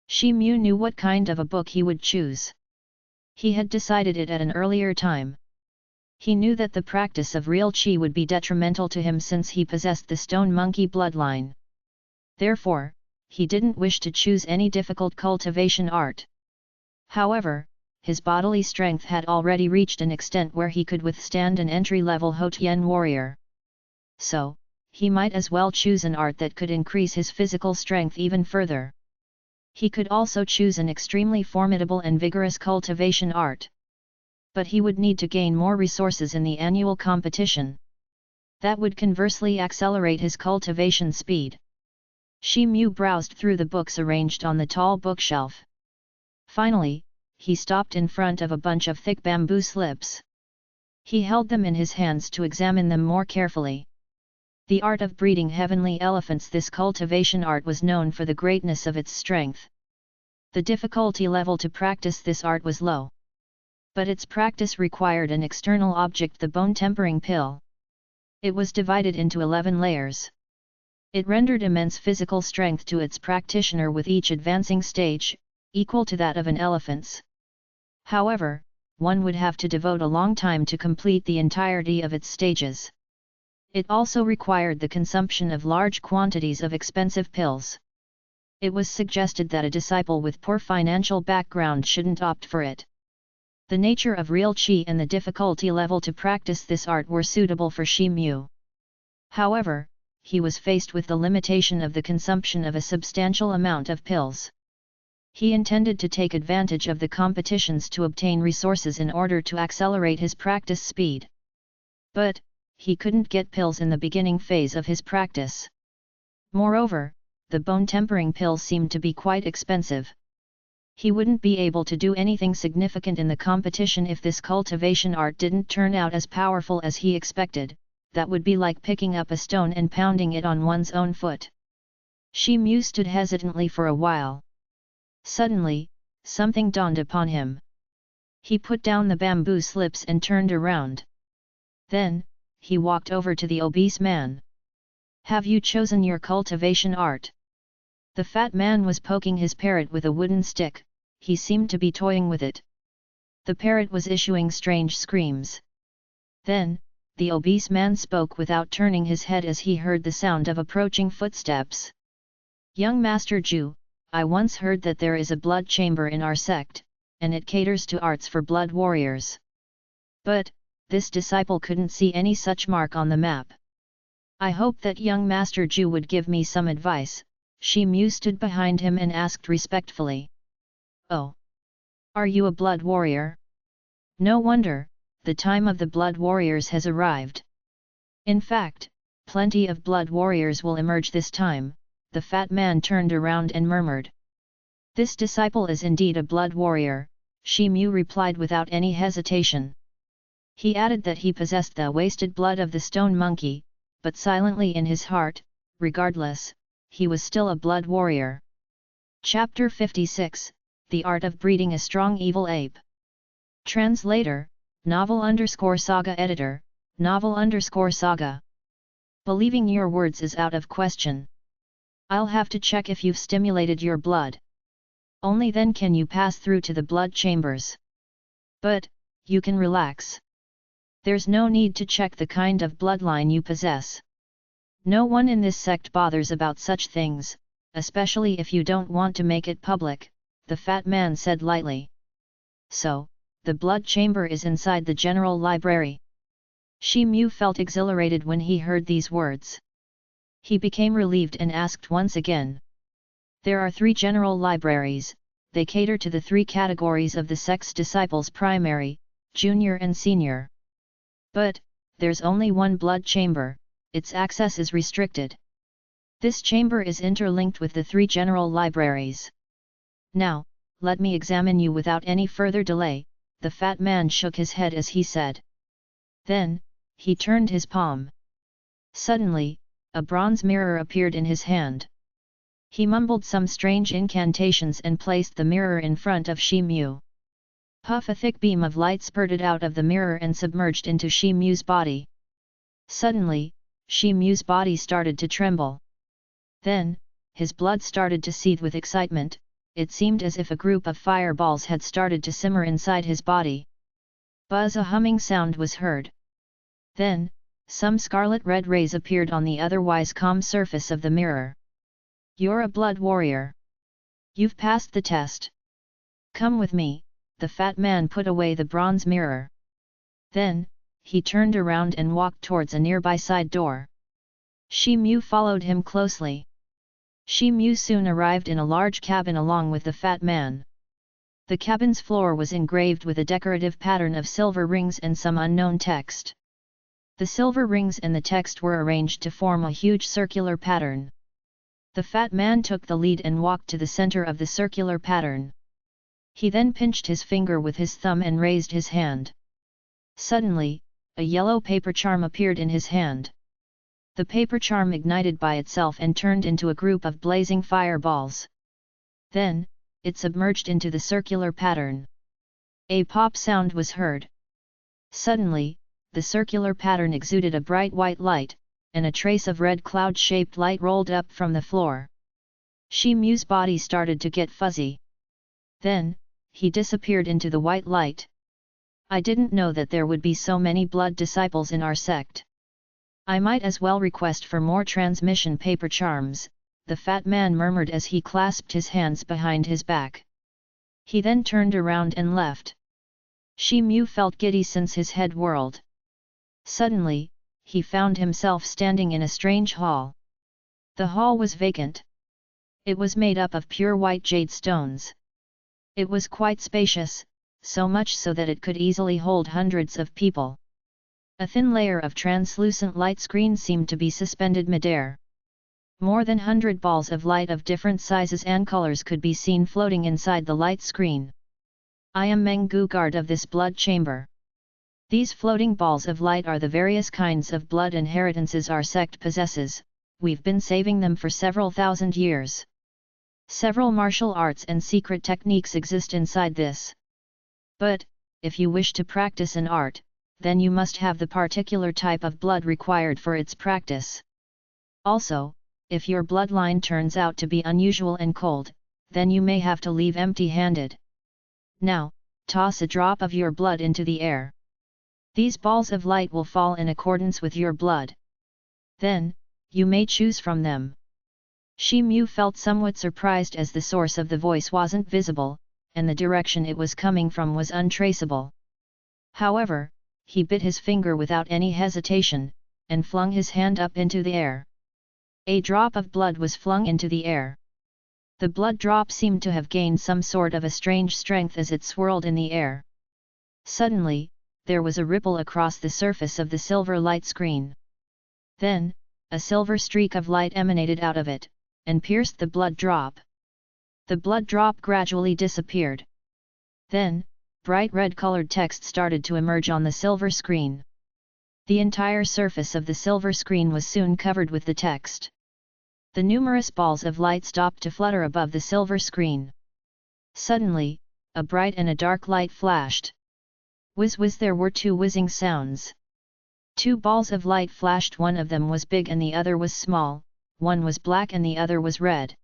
Shi Mu knew what kind of a book he would choose. He had decided it at an earlier time. He knew that the practice of real qi would be detrimental to him since he possessed the stone monkey bloodline. Therefore, he didn't wish to choose any difficult cultivation art. However, his bodily strength had already reached an extent where he could withstand an entry-level Houtian warrior. So, he might as well choose an art that could increase his physical strength even further. He could also choose an extremely formidable and vigorous cultivation art. But he would need to gain more resources in the annual competition. That would conversely accelerate his cultivation speed. Shi Mu browsed through the books arranged on the tall bookshelf. Finally, he stopped in front of a bunch of thick bamboo slips. He held them in his hands to examine them more carefully. The art of breeding heavenly elephants. This cultivation art was known for the greatness of its strength. The difficulty level to practice this art was low. But its practice required an external object, the bone tempering pill. It was divided into 11 layers. It rendered immense physical strength to its practitioner with each advancing stage, equal to that of an elephant's. However, one would have to devote a long time to complete the entirety of its stages. It also required the consumption of large quantities of expensive pills. It was suggested that a disciple with poor financial background shouldn't opt for it. The nature of real qi and the difficulty level to practice this art were suitable for Shi Mu. However, he was faced with the limitation of the consumption of a substantial amount of pills. He intended to take advantage of the competitions to obtain resources in order to accelerate his practice speed. But, he couldn't get pills in the beginning phase of his practice. Moreover, the bone tempering pills seemed to be quite expensive. He wouldn't be able to do anything significant in the competition if this cultivation art didn't turn out as powerful as he expected. That would be like picking up a stone and pounding it on one's own foot. Shi Mu stood hesitantly for a while. Suddenly, something dawned upon him. He put down the bamboo slips and turned around. Then, he walked over to the obese man. "Have you chosen your cultivation art?" The fat man was poking his parrot with a wooden stick. He seemed to be toying with it. The parrot was issuing strange screams. Then, the obese man spoke without turning his head as he heard the sound of approaching footsteps. Young Master Ju, I once heard that there is a blood chamber in our sect, and it caters to arts for blood warriors. But, this disciple couldn't see any such mark on the map. I hope that young Master Ju would give me some advice. Shi Mu stood behind him and asked respectfully. Oh! Are you a blood warrior? No wonder, the time of the blood warriors has arrived. In fact, plenty of blood warriors will emerge this time, the fat man turned around and murmured. This disciple is indeed a blood warrior, Shi Mu replied without any hesitation. He added that he possessed the wasted blood of the stone monkey, but silently in his heart, regardless, he was still a blood warrior. Chapter 56, The Art of Breeding a Strong Evil Ape. Translator, Novel_Saga Editor, Novel_Saga. Believing your words is out of question. I'll have to check if you've stimulated your blood. Only then can you pass through to the blood chambers. But, you can relax. There's no need to check the kind of bloodline you possess. No one in this sect bothers about such things, especially if you don't want to make it public, the fat man said lightly. So, the blood chamber is inside the general library. Shi Mu felt exhilarated when he heard these words. He became relieved and asked once again. There are 3 general libraries, they cater to the 3 categories of the sect's disciples: primary, junior and senior. But, there's only one blood chamber, its access is restricted. This chamber is interlinked with the 3 general libraries. Now, let me examine you without any further delay, the fat man shook his head as he said. Then, he turned his palm. Suddenly, a bronze mirror appeared in his hand. He mumbled some strange incantations and placed the mirror in front of Shi Mu. Puff! A thick beam of light spurted out of the mirror and submerged into Shi Mu's body. Suddenly, Shi Mu's body started to tremble. Then, his blood started to seethe with excitement. It seemed as if a group of fireballs had started to simmer inside his body. Buzz! A humming sound was heard. Then, some scarlet-red rays appeared on the otherwise calm surface of the mirror. You're a blood warrior. You've passed the test. Come with me, the fat man put away the bronze mirror. Then, he turned around and walked towards a nearby side door. Shi Mu followed him closely. Shi Mu soon arrived in a large cabin along with the fat man. The cabin's floor was engraved with a decorative pattern of silver rings and some unknown text. The silver rings and the text were arranged to form a huge circular pattern. The fat man took the lead and walked to the center of the circular pattern. He then pinched his finger with his thumb and raised his hand. Suddenly, a yellow paper charm appeared in his hand. The paper charm ignited by itself and turned into a group of blazing fireballs. Then, it submerged into the circular pattern. A pop sound was heard. Suddenly, the circular pattern exuded a bright white light, and a trace of red cloud-shaped light rolled up from the floor. Shi Mu's body started to get fuzzy. Then, he disappeared into the white light. I didn't know that there would be so many blood disciples in our sect. I might as well request for more transmission paper charms, the fat man murmured as he clasped his hands behind his back. He then turned around and left. Shi Mu felt giddy since his head whirled. Suddenly, he found himself standing in a strange hall. The hall was vacant. It was made up of pure white jade stones. It was quite spacious, so much so that it could easily hold hundreds of people. A thin layer of translucent light screen seemed to be suspended midair. More than 100 balls of light of different sizes and colors could be seen floating inside the light screen. I am Mengu, guard of this blood chamber. These floating balls of light are the various kinds of blood inheritances our sect possesses. We've been saving them for several thousand years. Several martial arts and secret techniques exist inside this. But, if you wish to practice an art, then you must have the particular type of blood required for its practice. Also, if your bloodline turns out to be unusual and cold, then you may have to leave empty-handed. Now, toss a drop of your blood into the air. These balls of light will fall in accordance with your blood. Then, you may choose from them. Shi Mu felt somewhat surprised as the source of the voice wasn't visible, and the direction it was coming from was untraceable. However, he bit his finger without any hesitation, and flung his hand up into the air. A drop of blood was flung into the air. The blood drop seemed to have gained some sort of a strange strength as it swirled in the air. Suddenly, there was a ripple across the surface of the silver light screen. Then, a silver streak of light emanated out of it, and pierced the blood drop. The blood drop gradually disappeared. Then, bright red-colored text started to emerge on the silver screen. The entire surface of the silver screen was soon covered with the text. The numerous balls of light stopped to flutter above the silver screen. Suddenly, a bright and a dark light flashed. Whiz whiz, there were two whizzing sounds. Two balls of light flashed, one of them was big and the other was small, one was black and the other was red.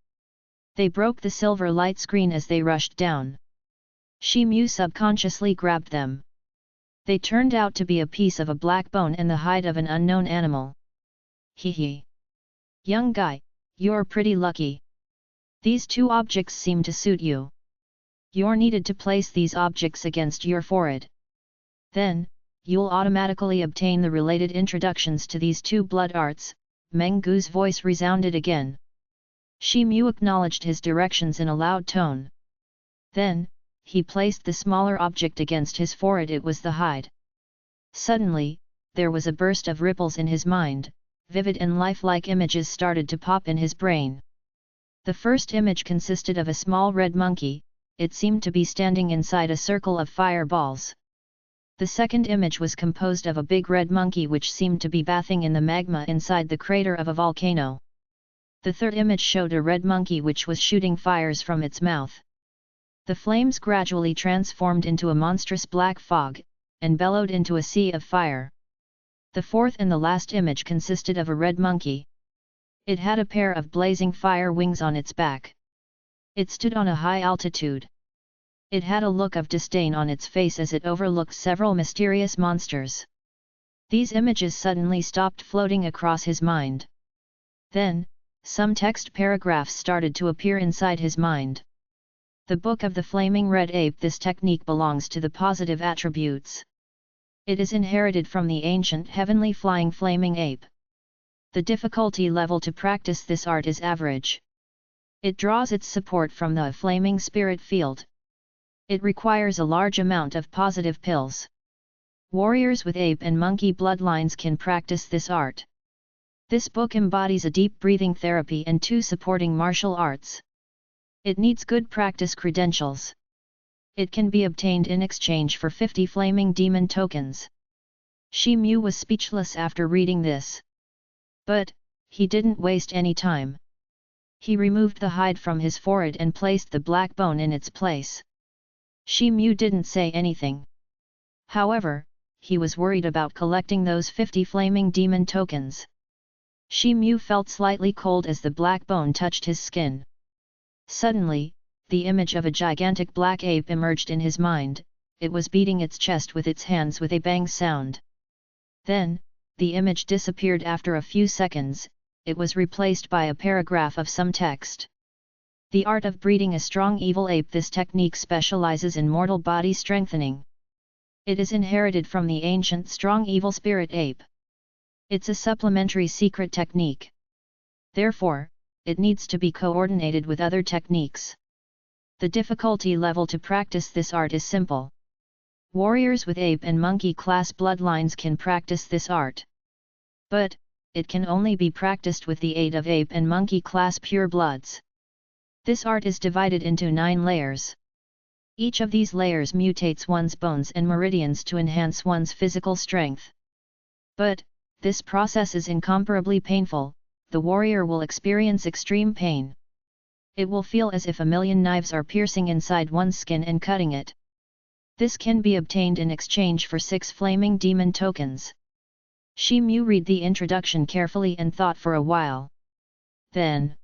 They broke the silver light screen as they rushed down. Shi Mu subconsciously grabbed them. They turned out to be a piece of a black bone and the hide of an unknown animal. Hee hee. Young guy, you're pretty lucky. These two objects seem to suit you. You're needed to place these objects against your forehead. Then, you'll automatically obtain the related introductions to these two blood arts. Meng Gu's voice resounded again. Shi Mu acknowledged his directions in a loud tone. Then, he placed the smaller object against his forehead. It was the hide. Suddenly, there was a burst of ripples in his mind. Vivid and lifelike images started to pop in his brain. The first image consisted of a small red monkey. It seemed to be standing inside a circle of fireballs. The second image was composed of a big red monkey which seemed to be bathing in the magma inside the crater of a volcano. The third image showed a red monkey which was shooting fires from its mouth. The flames gradually transformed into a monstrous black fog, and bellowed into a sea of fire. The fourth and the last image consisted of a red monkey. It had a pair of blazing fire wings on its back. It stood on a high altitude. It had a look of disdain on its face as it overlooked several mysterious monsters. These images suddenly stopped floating across his mind. Then, some text paragraphs started to appear inside his mind. The Book of the Flaming Red Ape. This technique belongs to the positive attributes. It is inherited from the ancient heavenly flying flaming ape. The difficulty level to practice this art is average. It draws its support from the flaming spirit field. It requires a large amount of positive pills. Warriors with ape and monkey bloodlines can practice this art. This book embodies a deep breathing therapy and two supporting martial arts. It needs good practice credentials. It can be obtained in exchange for 50 flaming demon tokens. Shi Mu was speechless after reading this. But, he didn't waste any time. He removed the hide from his forehead and placed the black bone in its place. Shi Mu didn't say anything. However, he was worried about collecting those 50 flaming demon tokens. Shi Mu felt slightly cold as the black bone touched his skin. Suddenly, the image of a gigantic black ape emerged in his mind. It was beating its chest with its hands with a bang sound. Then, the image disappeared after a few seconds. It was replaced by a paragraph of some text. The art of breeding a strong evil ape. This technique specializes in mortal body strengthening. It is inherited from the ancient strong evil spirit ape. It's a supplementary secret technique. Therefore, it needs to be coordinated with other techniques. The difficulty level to practice this art is simple. Warriors with ape and monkey class bloodlines can practice this art. But, it can only be practiced with the aid of ape and monkey class pure bloods. This art is divided into 9 layers. Each of these layers mutates one's bones and meridians to enhance one's physical strength. But, this process is incomparably painful. The warrior will experience extreme pain. It will feel as if a million knives are piercing inside one's skin and cutting it. This can be obtained in exchange for 6 flaming demon tokens. Shi Mu read the introduction carefully and thought for a while. Then,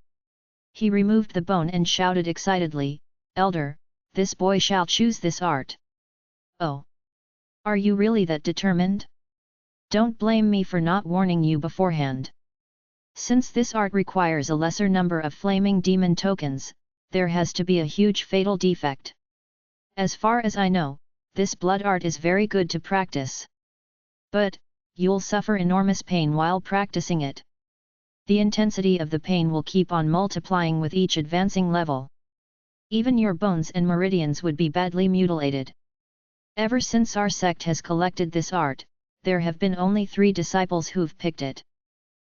he removed the bone and shouted excitedly, "Elder, this boy shall choose this art." "Oh! Are you really that determined? Don't blame me for not warning you beforehand. Since this art requires a lesser number of flaming demon tokens, there has to be a huge fatal defect. As far as I know, this blood art is very good to practice. But, you'll suffer enormous pain while practicing it. The intensity of the pain will keep on multiplying with each advancing level. Even your bones and meridians would be badly mutilated. Ever since our sect has collected this art, there have been only 3 disciples who've picked it.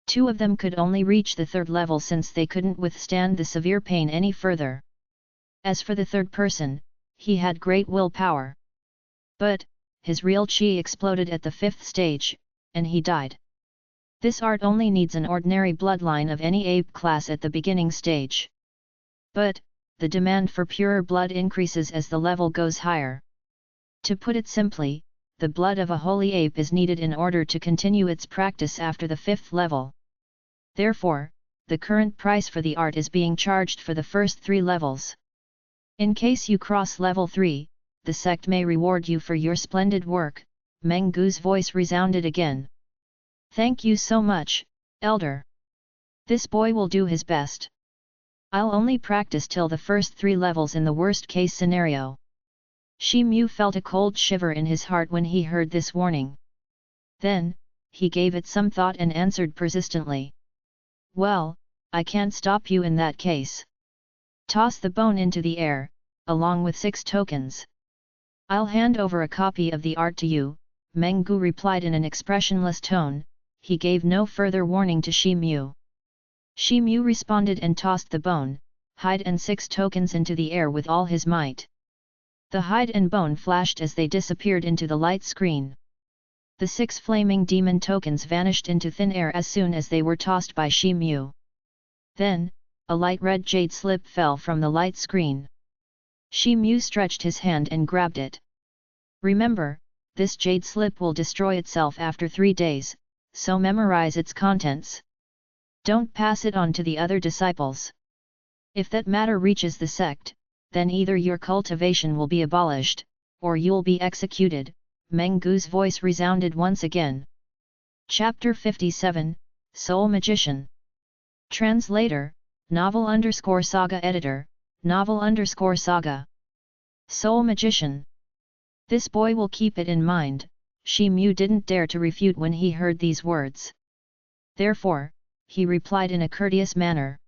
2 of them could only reach the 3rd level since they couldn't withstand the severe pain any further. As for the 3rd person, he had great willpower. But, his real chi exploded at the 5th stage, and he died. This art only needs an ordinary bloodline of any ape class at the beginning stage. But, the demand for purer blood increases as the level goes higher. To put it simply, the blood of a holy ape is needed in order to continue its practice after the 5th level. Therefore, the current price for the art is being charged for the first 3 levels. In case you cross level 3, the sect may reward you for your splendid work. Meng Gu's voice resounded again. Thank you so much, Elder. This boy will do his best. I'll only practice till the first 3 levels in the worst case scenario. Shi Mu felt a cold shiver in his heart when he heard this warning. Then, he gave it some thought and answered persistently. Well, I can't stop you in that case. Toss the bone into the air, along with 6 tokens. I'll hand over a copy of the art to you, Meng Gu replied in an expressionless tone. He gave no further warning to Shi Mu. Shi Mu responded and tossed the bone, hide and 6 tokens into the air with all his might. The hide and bone flashed as they disappeared into the light screen. The 6 flaming demon tokens vanished into thin air as soon as they were tossed by Shi Mu. Then, a light red jade slip fell from the light screen. Shi Mu stretched his hand and grabbed it. Remember, this jade slip will destroy itself after 3 days, so memorize its contents. Don't pass it on to the other disciples. If that matter reaches the sect, then either your cultivation will be abolished, or you'll be executed. Meng Gu's voice resounded once again. Chapter 57, Soul Magician. Translator, Novel_Saga Editor, Novel_Saga. Soul Magician. This boy will keep it in mind, Shi Mu didn't dare to refute when he heard these words. Therefore, he replied in a courteous manner.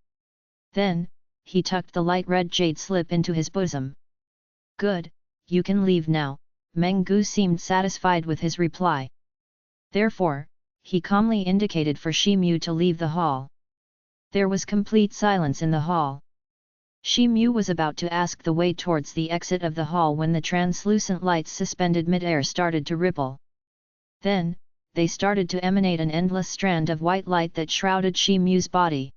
Then, he tucked the light red jade slip into his bosom. Good, you can leave now. Meng Gu seemed satisfied with his reply. Therefore, he calmly indicated for Shi Mu to leave the hall. There was complete silence in the hall. Shi Mu was about to ask the way towards the exit of the hall when the translucent lights suspended mid-air started to ripple. Then, they started to emanate an endless strand of white light that shrouded Shi Mu's body.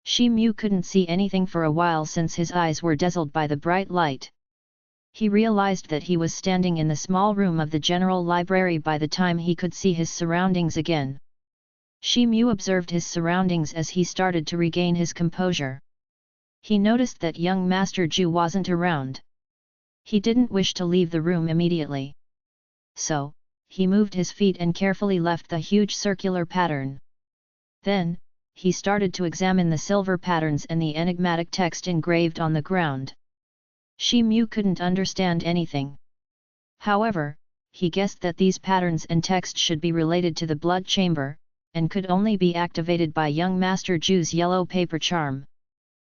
Shi Mu couldn't see anything for a while since his eyes were dazzled by the bright light. He realized that he was standing in the small room of the general library by the time he could see his surroundings again. Shi Mu observed his surroundings as he started to regain his composure. He noticed that young Master Ju wasn't around. He didn't wish to leave the room immediately. So, he moved his feet and carefully left the huge circular pattern. Then, he started to examine the silver patterns and the enigmatic text engraved on the ground. Shi Mu couldn't understand anything. However, he guessed that these patterns and text should be related to the blood chamber, and could only be activated by young Master Ju's yellow paper charm.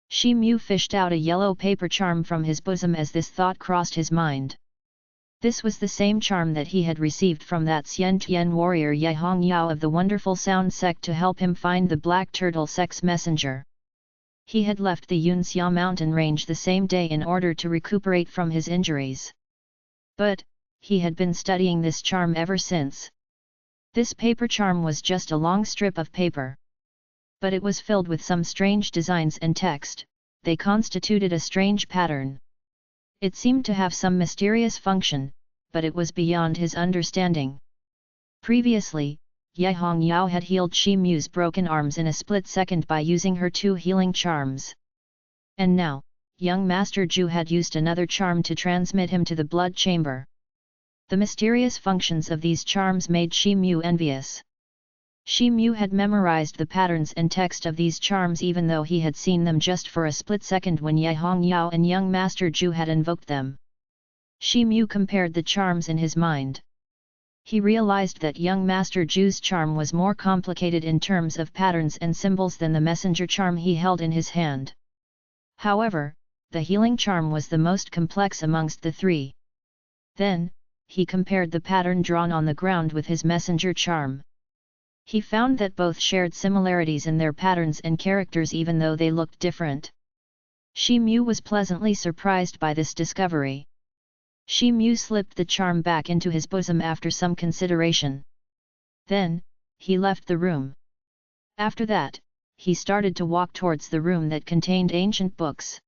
Shi Mu fished out a yellow paper charm from his bosom as this thought crossed his mind. This was the same charm that he had received from that Xian Tian warrior Ye Hong Yao of the Wonderful Sound sect to help him find the Black Turtle sect's messenger. He had left the Yunxia mountain range the same day in order to recuperate from his injuries. But, he had been studying this charm ever since. This paper charm was just a long strip of paper. But it was filled with some strange designs and text. They constituted a strange pattern. It seemed to have some mysterious function, but it was beyond his understanding. Previously, Ye Hong Yao had healed Shi Mu's broken arms in a split second by using her 2 healing charms. And now, young Master Ju had used another charm to transmit him to the blood chamber. The mysterious functions of these charms made Shi Mu envious. Shi Mu had memorized the patterns and text of these charms even though he had seen them just for a split second when Ye Hong Yao and young Master Zhu had invoked them. Shi Mu compared the charms in his mind. He realized that young Master Zhu's charm was more complicated in terms of patterns and symbols than the messenger charm he held in his hand. However, the healing charm was the most complex amongst the three. Then, he compared the pattern drawn on the ground with his messenger charm. He found that both shared similarities in their patterns and characters even though they looked different. Shi Mu was pleasantly surprised by this discovery. Shi Mu slipped the charm back into his bosom after some consideration. Then, he left the room. After that, he started to walk towards the room that contained ancient books.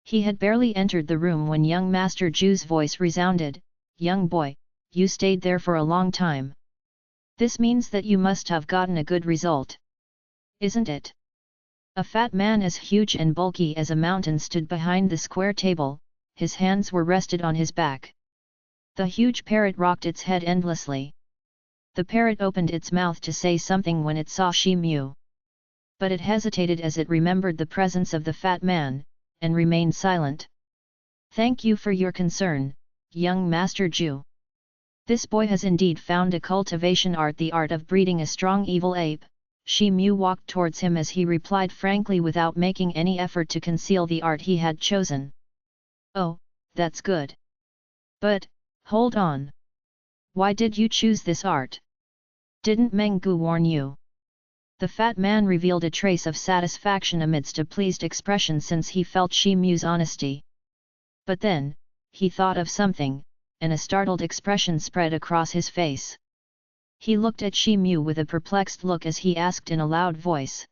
He had barely entered the room when young Master Zhu's voice resounded, "Young boy, you stayed there for a long time. This means that you must have gotten a good result. Isn't it?" A fat man as huge and bulky as a mountain stood behind the square table, his hands were rested on his back. The huge parrot rocked its head endlessly. The parrot opened its mouth to say something when it saw Shi Mu. But it hesitated as it remembered the presence of the fat man, and remained silent. "Thank you for your concern, young Master Zhu. This boy has indeed found a cultivation art, the art of breeding a strong evil ape." Shi Mu walked towards him as he replied frankly without making any effort to conceal the art he had chosen. "Oh, that's good. But, hold on. Why did you choose this art? Didn't Meng Gu warn you?" The fat man revealed a trace of satisfaction amidst a pleased expression since he felt Shi Mu's honesty. But then, he thought of something, and a startled expression spread across his face. He looked at Shi Mu with a perplexed look as he asked in a loud voice.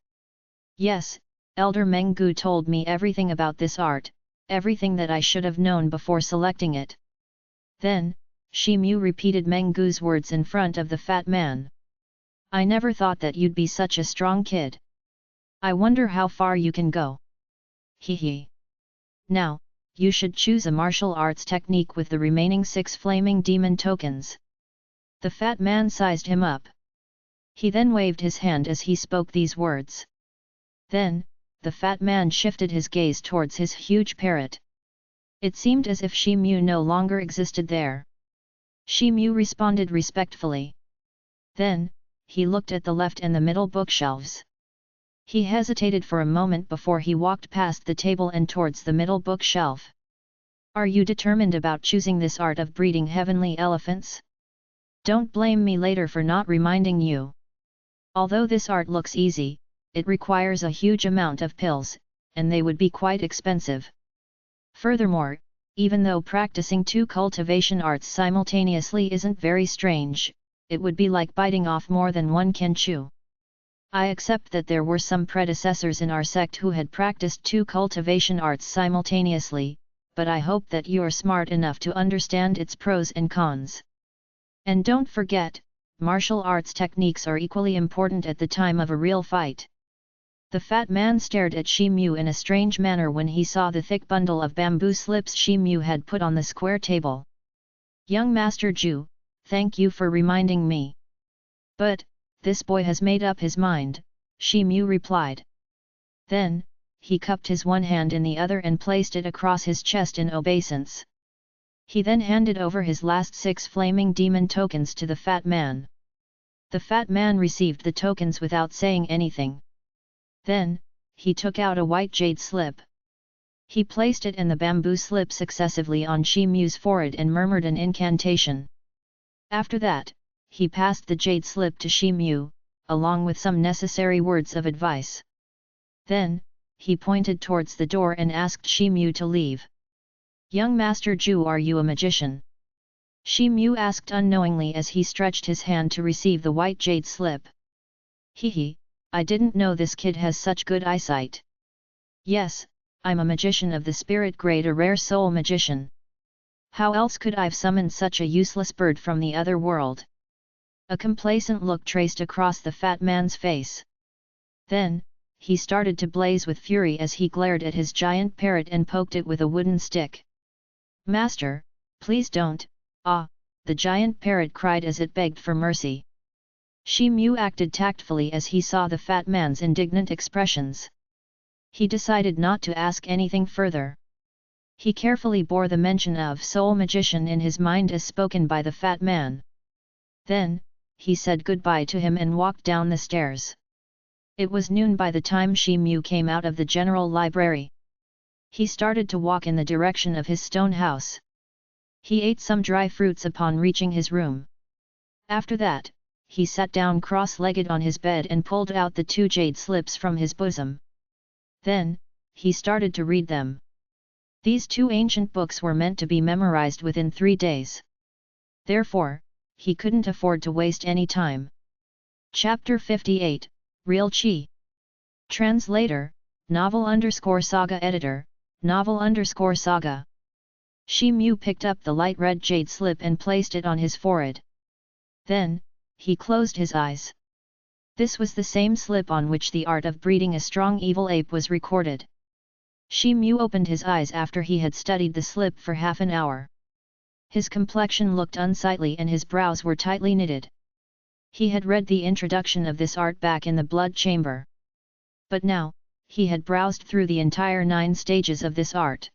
"Yes, Elder Meng Gu told me everything about this art, everything that I should have known before selecting it." Then, Shi Mu repeated Meng Gu's words in front of the fat man. "I never thought that you'd be such a strong kid. I wonder how far you can go. Hee. Now, you should choose a martial arts technique with the remaining 6 flaming demon tokens." The fat man sized him up. He then waved his hand as he spoke these words. Then, the fat man shifted his gaze towards his huge parrot. It seemed as if Shi Mu no longer existed there. Shi Mu responded respectfully. Then, he looked at the left and the middle bookshelves. He hesitated for a moment before he walked past the table and towards the middle bookshelf. "Are you determined about choosing this art of breeding heavenly elephants? Don't blame me later for not reminding you. Although this art looks easy, it requires a huge amount of pills, and they would be quite expensive. Furthermore, even though practicing 2 cultivation arts simultaneously isn't very strange, it would be like biting off more than one can chew. I accept that there were some predecessors in our sect who had practiced 2 cultivation arts simultaneously, but I hope that you're smart enough to understand its pros and cons. And don't forget, martial arts techniques are equally important at the time of a real fight." The fat man stared at Shi Mu in a strange manner when he saw the thick bundle of bamboo slips Shi Mu had put on the square table. "Young Master Zhu, thank you for reminding me. But, this boy has made up his mind," Shi Mu replied. Then, he cupped his one hand in the other and placed it across his chest in obeisance. He then handed over his last 6 flaming demon tokens to the fat man. The fat man received the tokens without saying anything. Then, he took out a white jade slip. He placed it and the bamboo slip successively on Shi Mu's forehead and murmured an incantation. After that, he passed the jade slip to Shi Mu, along with some necessary words of advice. Then, he pointed towards the door and asked Shi Mu to leave. "Young Master Zhu, are you a magician?" Shi Mu asked unknowingly as he stretched his hand to receive the white jade slip. "Hee, I didn't know this kid has such good eyesight." "Yes, I'm a magician of the spirit grade, a rare soul magician. How else could I've summoned such a useless bird from the other world?" A complacent look traced across the fat man's face. Then, he started to blaze with fury as he glared at his giant parrot and poked it with a wooden stick. "Master, please don't, the giant parrot cried as it begged for mercy. Shi Mu acted tactfully as he saw the fat man's indignant expressions. He decided not to ask anything further. He carefully bore the mention of soul magician in his mind as spoken by the fat man. Then, he said goodbye to him and walked down the stairs. It was noon by the time Shi Mu came out of the general library. He started to walk in the direction of his stone house. He ate some dry fruits upon reaching his room. After that, he sat down cross-legged on his bed and pulled out the 2 jade slips from his bosom. Then, he started to read them. These 2 ancient books were meant to be memorized within 3 days. Therefore, he couldn't afford to waste any time. Chapter 58, Real Qi. Translator, Novel_Saga Editor, Novel_Saga. Shi Mu picked up the light red jade slip and placed it on his forehead. Then, he closed his eyes. This was the same slip on which the art of breeding a strong evil ape was recorded. Shi Mu opened his eyes after he had studied the slip for half an hour. His complexion looked unsightly and his brows were tightly knitted. He had read the introduction of this art back in the blood chamber. But now, he had browsed through the entire 9 stages of this art.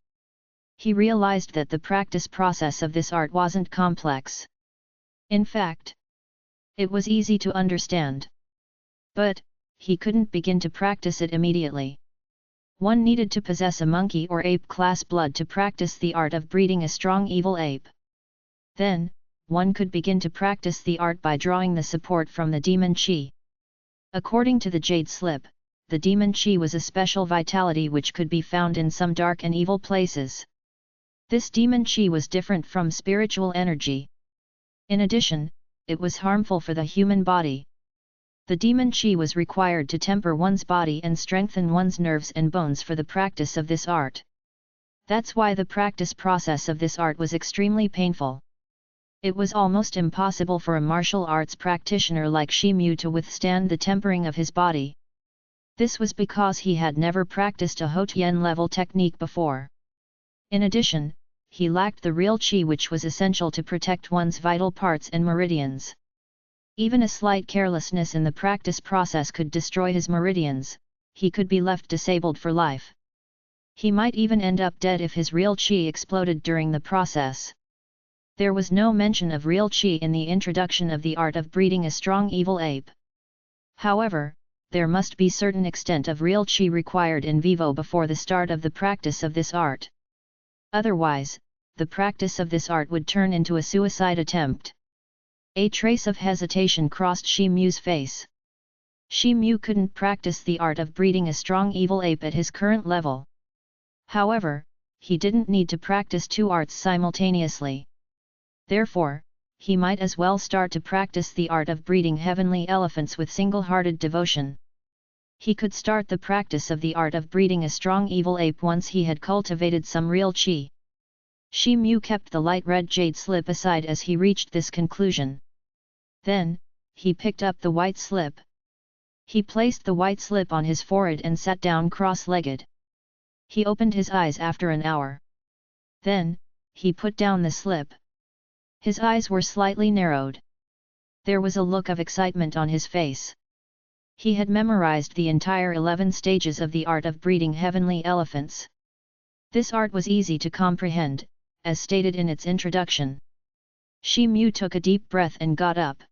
He realized that the practice process of this art wasn't complex. In fact, it was easy to understand. But, he couldn't begin to practice it immediately. One needed to possess a monkey or ape class blood to practice the art of breeding a strong evil ape. Then, one could begin to practice the art by drawing the support from the demon qi. According to the jade slip, the demon qi was a special vitality which could be found in some dark and evil places. This demon qi was different from spiritual energy. In addition, it was harmful for the human body. The demon qi was required to temper one's body and strengthen one's nerves and bones for the practice of this art. That's why the practice process of this art was extremely painful. It was almost impossible for a martial arts practitioner like Shi Mu to withstand the tempering of his body. This was because he had never practiced a Houtian level technique before. In addition, he lacked the real qi which was essential to protect one's vital parts and meridians. Even a slight carelessness in the practice process could destroy his meridians, he could be left disabled for life. He might even end up dead if his real qi exploded during the process. There was no mention of real qi in the introduction of the art of breeding a strong evil ape. However, there must be certain extent of real qi required in vivo before the start of the practice of this art. Otherwise, the practice of this art would turn into a suicide attempt. A trace of hesitation crossed Shi Mu's face. Shi Mu couldn't practice the art of breeding a strong evil ape at his current level. However, he didn't need to practice 2 arts simultaneously. Therefore, he might as well start to practice the art of breeding heavenly elephants with single-hearted devotion. He could start the practice of the art of breeding a strong evil ape once he had cultivated some real qi. Shi Mu kept the light red jade slip aside as he reached this conclusion. Then, he picked up the white slip. He placed the white slip on his forehead and sat down cross-legged. He opened his eyes after an hour. Then, he put down the slip. His eyes were slightly narrowed. There was a look of excitement on his face. He had memorized the entire 11 stages of the art of breeding heavenly elephants. This art was easy to comprehend, as stated in its introduction. Shi Mu took a deep breath and got up.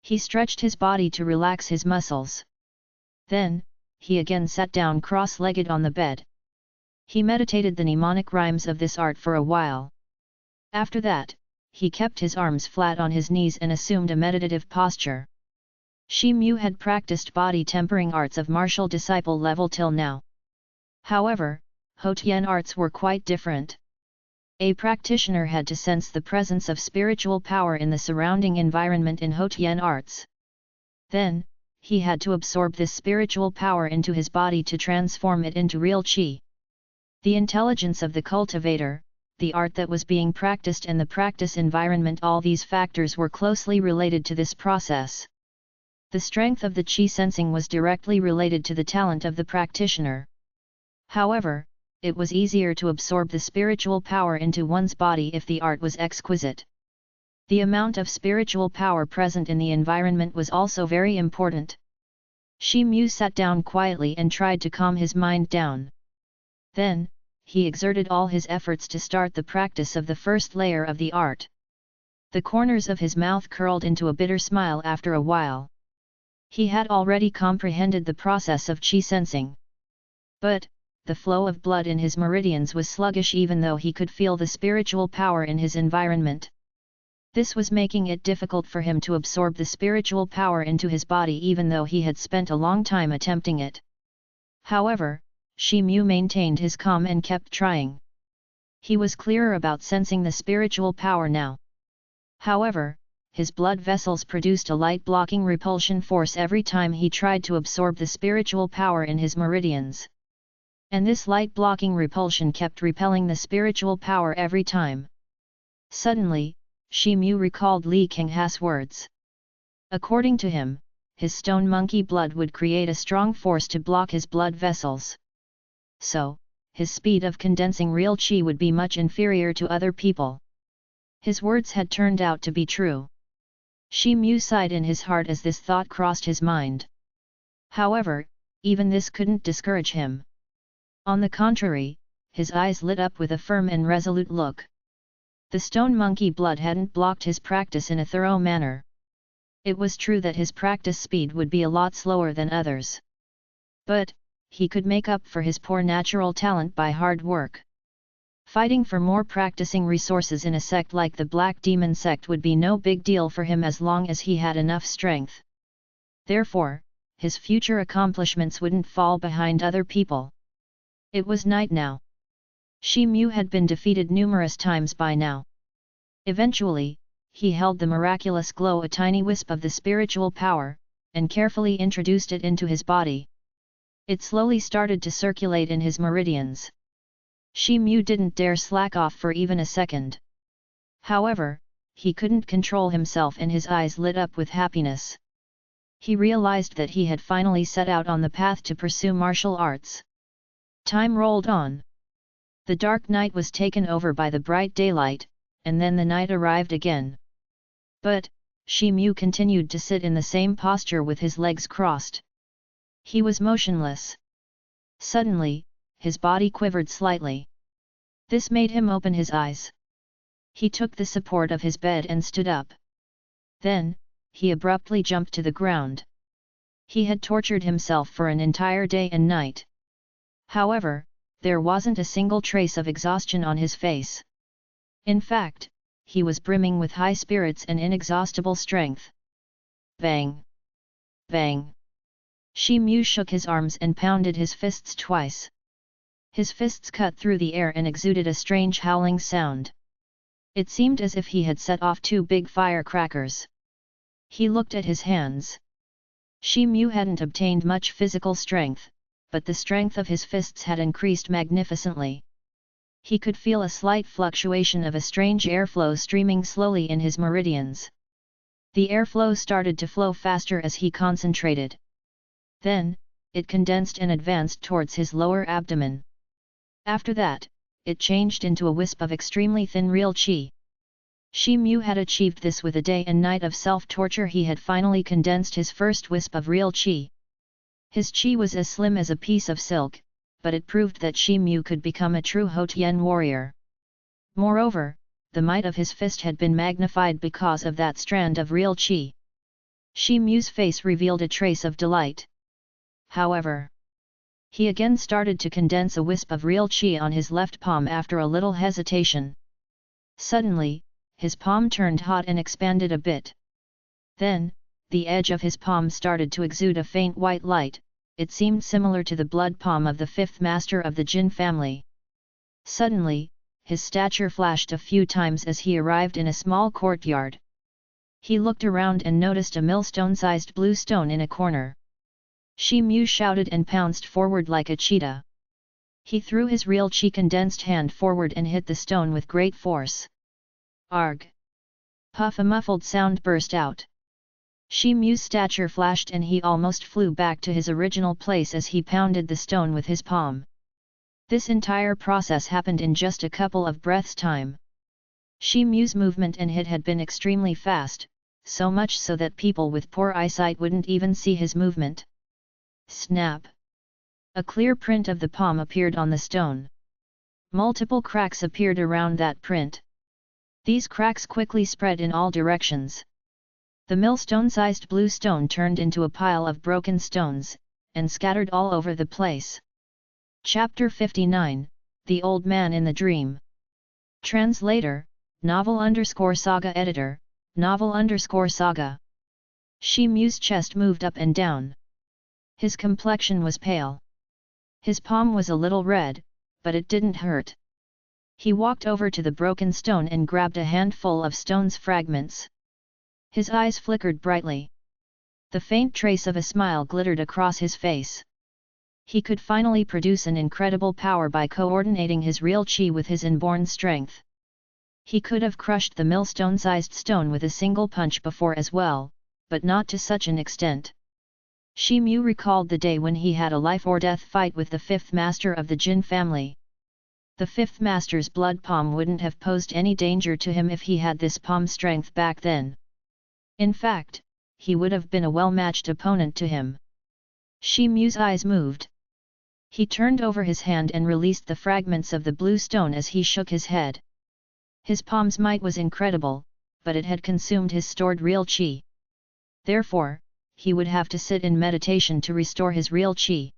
He stretched his body to relax his muscles. Then, he again sat down cross-legged on the bed. He meditated the mnemonic rhymes of this art for a while. After that, he kept his arms flat on his knees and assumed a meditative posture. Shi Mu had practiced body tempering arts of martial disciple level till now. However, Houtian arts were quite different. A practitioner had to sense the presence of spiritual power in the surrounding environment in Houtian arts. Then, he had to absorb this spiritual power into his body to transform it into real qi. The intelligence of the cultivator, the art that was being practiced and the practice environment, all these factors were closely related to this process. The strength of the qi sensing was directly related to the talent of the practitioner. However, it was easier to absorb the spiritual power into one's body if the art was exquisite. The amount of spiritual power present in the environment was also very important. Shi Mu sat down quietly and tried to calm his mind down. Then, he exerted all his efforts to start the practice of the first layer of the art. The corners of his mouth curled into a bitter smile after a while. He had already comprehended the process of qi sensing. But, the flow of blood in his meridians was sluggish even though he could feel the spiritual power in his environment. This was making it difficult for him to absorb the spiritual power into his body even though he had spent a long time attempting it. However, Shi Mu maintained his calm and kept trying. He was clearer about sensing the spiritual power now. However, his blood vessels produced a light blocking repulsion force every time he tried to absorb the spiritual power in his meridians. And this light blocking repulsion kept repelling the spiritual power every time. Suddenly, Shi Mu recalled Li Kangha's words. According to him, his stone monkey blood would create a strong force to block his blood vessels. So, his speed of condensing real qi would be much inferior to other people. His words had turned out to be true. Shi Mu sighed in his heart as this thought crossed his mind. However, even this couldn't discourage him. On the contrary, his eyes lit up with a firm and resolute look. The stone monkey blood hadn't blocked his practice in a thorough manner. It was true that his practice speed would be a lot slower than others. But, he could make up for his poor natural talent by hard work. Fighting for more practicing resources in a sect like the Black Demon sect would be no big deal for him as long as he had enough strength. Therefore, his future accomplishments wouldn't fall behind other people. It was night now. Shi Mu had been defeated numerous times by now. Eventually, he held the miraculous glow, a tiny wisp of the spiritual power, and carefully introduced it into his body. It slowly started to circulate in his meridians. Shi Mu didn't dare slack off for even a second. However, he couldn't control himself and his eyes lit up with happiness. He realized that he had finally set out on the path to pursue martial arts. Time rolled on. The dark night was taken over by the bright daylight, and then the night arrived again. But, Shi Mu continued to sit in the same posture with his legs crossed. He was motionless. Suddenly, his body quivered slightly. This made him open his eyes. He took the support of his bed and stood up. Then, he abruptly jumped to the ground. He had tortured himself for an entire day and night. However, there wasn't a single trace of exhaustion on his face. In fact, he was brimming with high spirits and inexhaustible strength. Bang! Bang! Shi Mu shook his arms and pounded his fists twice. His fists cut through the air and exuded a strange howling sound. It seemed as if he had set off two big firecrackers. He looked at his hands. Shi Mu hadn't obtained much physical strength, but the strength of his fists had increased magnificently. He could feel a slight fluctuation of a strange airflow streaming slowly in his meridians. The airflow started to flow faster as he concentrated. Then, it condensed and advanced towards his lower abdomen. After that, it changed into a wisp of extremely thin real qi. Shi Mu had achieved this with a day and night of self-torture. He had finally condensed his first wisp of real qi. His qi was as slim as a piece of silk, but it proved that Shi Mu could become a true Houtian warrior. Moreover, the might of his fist had been magnified because of that strand of real qi. Shi Mu's face revealed a trace of delight. However, he again started to condense a wisp of real qi on his left palm after a little hesitation. Suddenly, his palm turned hot and expanded a bit. Then, the edge of his palm started to exude a faint white light. It seemed similar to the blood palm of the fifth master of the Jin family. Suddenly, his stature flashed a few times as he arrived in a small courtyard. He looked around and noticed a millstone-sized blue stone in a corner. Shi Mu shouted and pounced forward like a cheetah. He threw his real qi condensed hand forward and hit the stone with great force. Arg! Puff! A muffled sound burst out. Shi Mu's stature flashed and he almost flew back to his original place as he pounded the stone with his palm. This entire process happened in just a couple of breaths' time. Shi Mu's movement and hit had been extremely fast, so much so that people with poor eyesight wouldn't even see his movement. Snap! A clear print of the palm appeared on the stone. Multiple cracks appeared around that print. These cracks quickly spread in all directions. The millstone-sized blue stone turned into a pile of broken stones, and scattered all over the place. Chapter 59, The Old Man in the Dream. Translator, Novel_Saga Editor, Novel_Saga. Shi Mu's chest moved up and down. His complexion was pale. His palm was a little red, but it didn't hurt. He walked over to the broken stone and grabbed a handful of stone's fragments. His eyes flickered brightly. The faint trace of a smile glittered across his face. He could finally produce an incredible power by coordinating his real chi with his inborn strength. He could have crushed the millstone-sized stone with a single punch before as well, but not to such an extent. Shi Mu recalled the day when he had a life-or-death fight with the fifth master of the Jin family. The fifth master's blood palm wouldn't have posed any danger to him if he had this palm strength back then. In fact, he would have been a well-matched opponent to him. Shi Mu's eyes moved. He turned over his hand and released the fragments of the blue stone as he shook his head. His palm's might was incredible, but it had consumed his stored real chi. Therefore, he would have to sit in meditation to restore his real chi.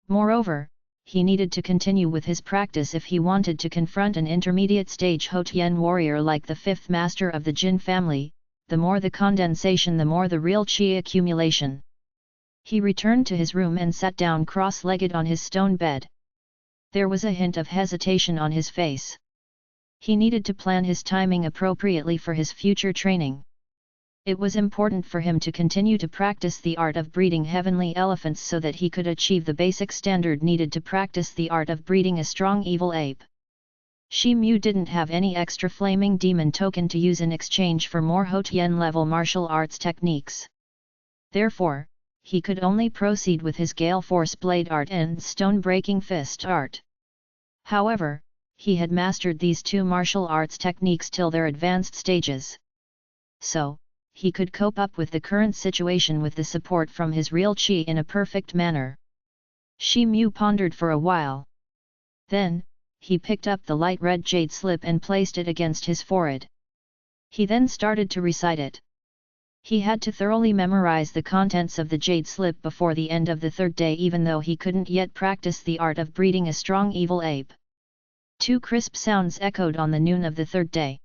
Moreover, he needed to continue with his practice if he wanted to confront an intermediate stage Hotian warrior like the fifth master of the Jin family. The more the condensation, the more the real chi accumulation. He returned to his room and sat down cross-legged on his stone bed. There was a hint of hesitation on his face. He needed to plan his timing appropriately for his future training. It was important for him to continue to practice the art of breeding heavenly elephants so that he could achieve the basic standard needed to practice the art of breeding a strong evil ape. Shi Mu didn't have any extra flaming demon token to use in exchange for more Hotian level martial arts techniques. Therefore, he could only proceed with his Gale Force blade art and stone breaking fist art. However, he had mastered these two martial arts techniques till their advanced stages. So, he could cope up with the current situation with the support from his real chi in a perfect manner. Shi Mu pondered for a while. Then, he picked up the light red jade slip and placed it against his forehead. He then started to recite it. He had to thoroughly memorize the contents of the jade slip before the end of the third day, even though he couldn't yet practice the art of breeding a strong evil ape. 2 crisp sounds echoed on the noon of the third day.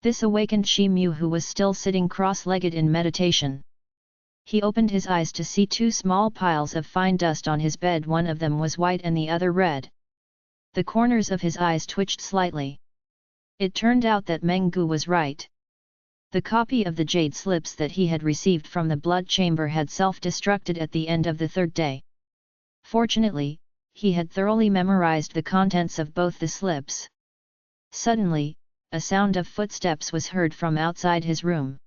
This awakened Shi Mu, who was still sitting cross-legged in meditation. He opened his eyes to see 2 small piles of fine dust on his bed. One of them was white and the other red. The corners of his eyes twitched slightly. It turned out that Meng Gu was right. The copy of the jade slips that he had received from the blood chamber had self-destructed at the end of the third day. Fortunately, he had thoroughly memorized the contents of both the slips. Suddenly, a sound of footsteps was heard from outside his room.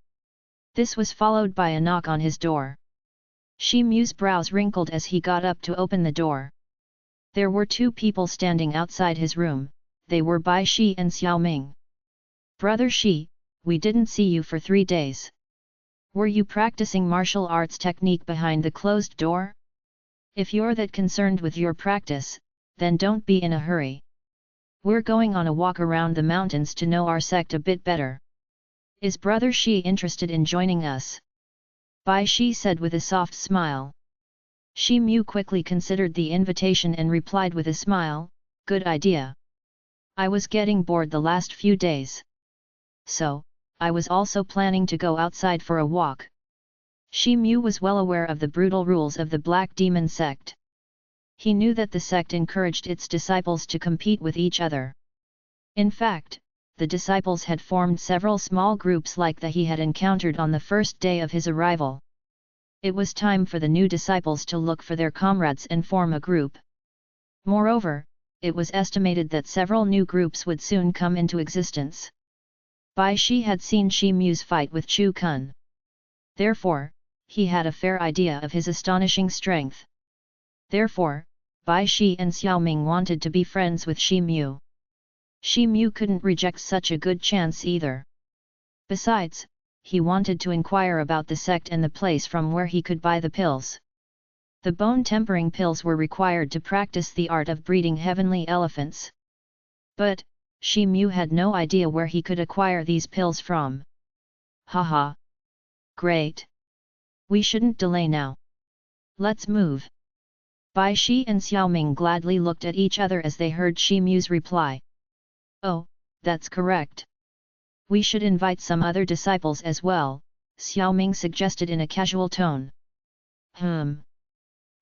This was followed by a knock on his door. Shi Mu's brows wrinkled as he got up to open the door. There were 2 people standing outside his room. They were Bai Shi and Xiao Ming. "Brother Shi, we didn't see you for 3 days. Were you practicing martial arts technique behind the closed door? If you're that concerned with your practice, then don't be in a hurry. We're going on a walk around the mountains to know our sect a bit better. Is Brother Shi interested in joining us?" Bai Shi said with a soft smile. Shi Mu quickly considered the invitation and replied with a smile, "Good idea. I was getting bored the last few days. So, I was also planning to go outside for a walk." Shi Mu was well aware of the brutal rules of the Black Demon sect. He knew that the sect encouraged its disciples to compete with each other. In fact, the disciples had formed several small groups like that he had encountered on the first day of his arrival. It was time for the new disciples to look for their comrades and form a group. Moreover, it was estimated that several new groups would soon come into existence. Bai Shi had seen Shi Mu's fight with Chu Kun. Therefore, he had a fair idea of his astonishing strength. Therefore, Bai Shi and Xiao Ming wanted to be friends with Shi Mu. Shi Mu couldn't reject such a good chance either. Besides, he wanted to inquire about the sect and the place from where he could buy the pills. The bone-tempering pills were required to practice the art of breeding heavenly elephants. But, Shi Mu had no idea where he could acquire these pills from. Haha! Great! We shouldn't delay now. Let's move. Bai Shi and Xiaoming gladly looked at each other as they heard Shi Mu's reply. Oh, that's correct. We should invite some other disciples as well, Xiaoming suggested in a casual tone.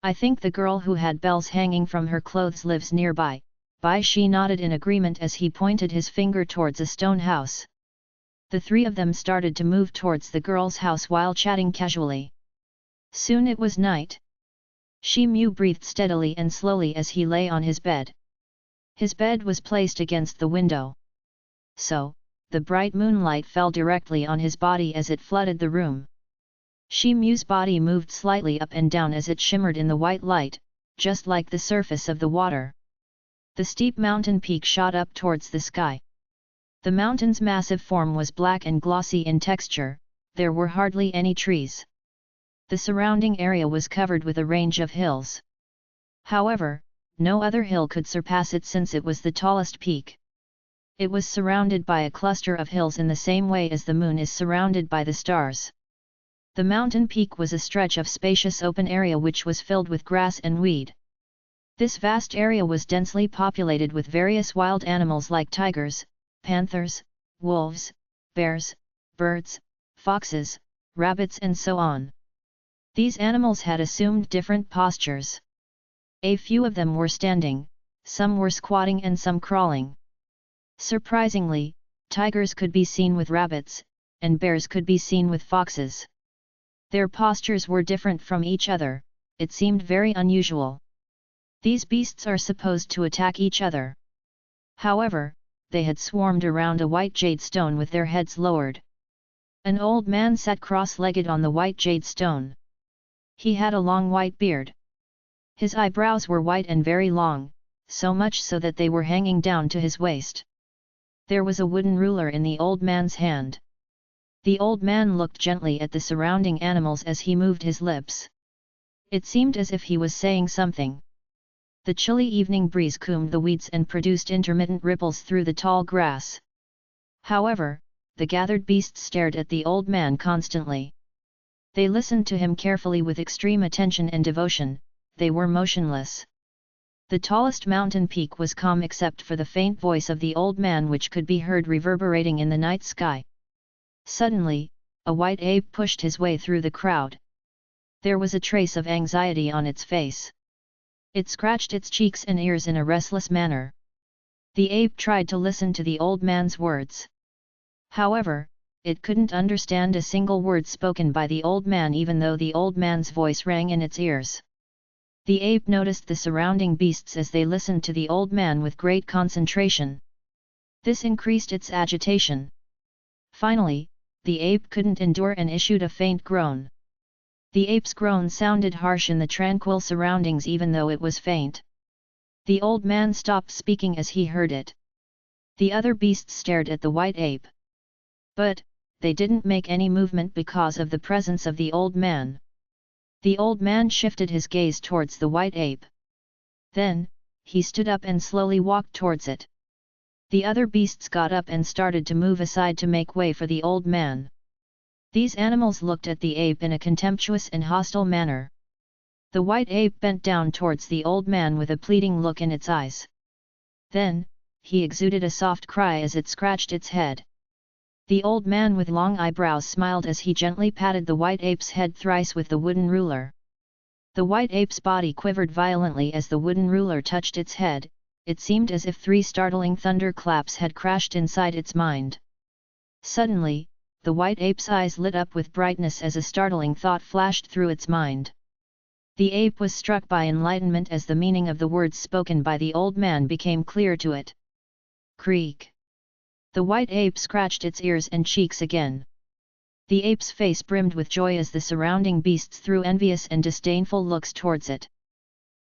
I think the girl who had bells hanging from her clothes lives nearby. Bai Shi nodded in agreement as he pointed his finger towards a stone house. The three of them started to move towards the girl's house while chatting casually. Soon it was night. Shi Mu breathed steadily and slowly as he lay on his bed. His bed was placed against the window. So, the bright moonlight fell directly on his body as it flooded the room. Shi Mu's body moved slightly up and down as it shimmered in the white light, just like the surface of the water. The steep mountain peak shot up towards the sky. The mountain's massive form was black and glossy in texture, there were hardly any trees. The surrounding area was covered with a range of hills. However, no other hill could surpass it since it was the tallest peak. It was surrounded by a cluster of hills in the same way as the moon is surrounded by the stars. The mountain peak was a stretch of spacious open area which was filled with grass and weed. This vast area was densely populated with various wild animals like tigers, panthers, wolves, bears, birds, foxes, rabbits and so on. These animals had assumed different postures. A few of them were standing, some were squatting and some crawling. Surprisingly, tigers could be seen with rabbits, and bears could be seen with foxes. Their postures were different from each other, it seemed very unusual. These beasts are supposed to attack each other. However, they had swarmed around a white jade stone with their heads lowered. An old man sat cross-legged on the white jade stone. He had a long white beard. His eyebrows were white and very long, so much so that they were hanging down to his waist. There was a wooden ruler in the old man's hand. The old man looked gently at the surrounding animals as he moved his lips. It seemed as if he was saying something. The chilly evening breeze combed the weeds and produced intermittent ripples through the tall grass. However, the gathered beasts stared at the old man constantly. They listened to him carefully with extreme attention and devotion, they were motionless. The tallest mountain peak was calm except for the faint voice of the old man which could be heard reverberating in the night sky. Suddenly, a white ape pushed his way through the crowd. There was a trace of anxiety on its face. It scratched its cheeks and ears in a restless manner. The ape tried to listen to the old man's words. However, it couldn't understand a single word spoken by the old man even though the old man's voice rang in its ears. The ape noticed the surrounding beasts as they listened to the old man with great concentration. This increased its agitation. Finally, the ape couldn't endure and issued a faint groan. The ape's groan sounded harsh in the tranquil surroundings even though it was faint. The old man stopped speaking as he heard it. The other beasts stared at the white ape. But, they didn't make any movement because of the presence of the old man. The old man shifted his gaze towards the white ape. Then, he stood up and slowly walked towards it. The other beasts got up and started to move aside to make way for the old man. These animals looked at the ape in a contemptuous and hostile manner. The white ape bent down towards the old man with a pleading look in its eyes. Then, he exuded a soft cry as it scratched its head. The old man with long eyebrows smiled as he gently patted the white ape's head thrice with the wooden ruler. The white ape's body quivered violently as the wooden ruler touched its head, it seemed as if 3 startling thunderclaps had crashed inside its mind. Suddenly, the white ape's eyes lit up with brightness as a startling thought flashed through its mind. The ape was struck by enlightenment as the meaning of the words spoken by the old man became clear to it. Creak! The white ape scratched its ears and cheeks again. The ape's face brimmed with joy as the surrounding beasts threw envious and disdainful looks towards it.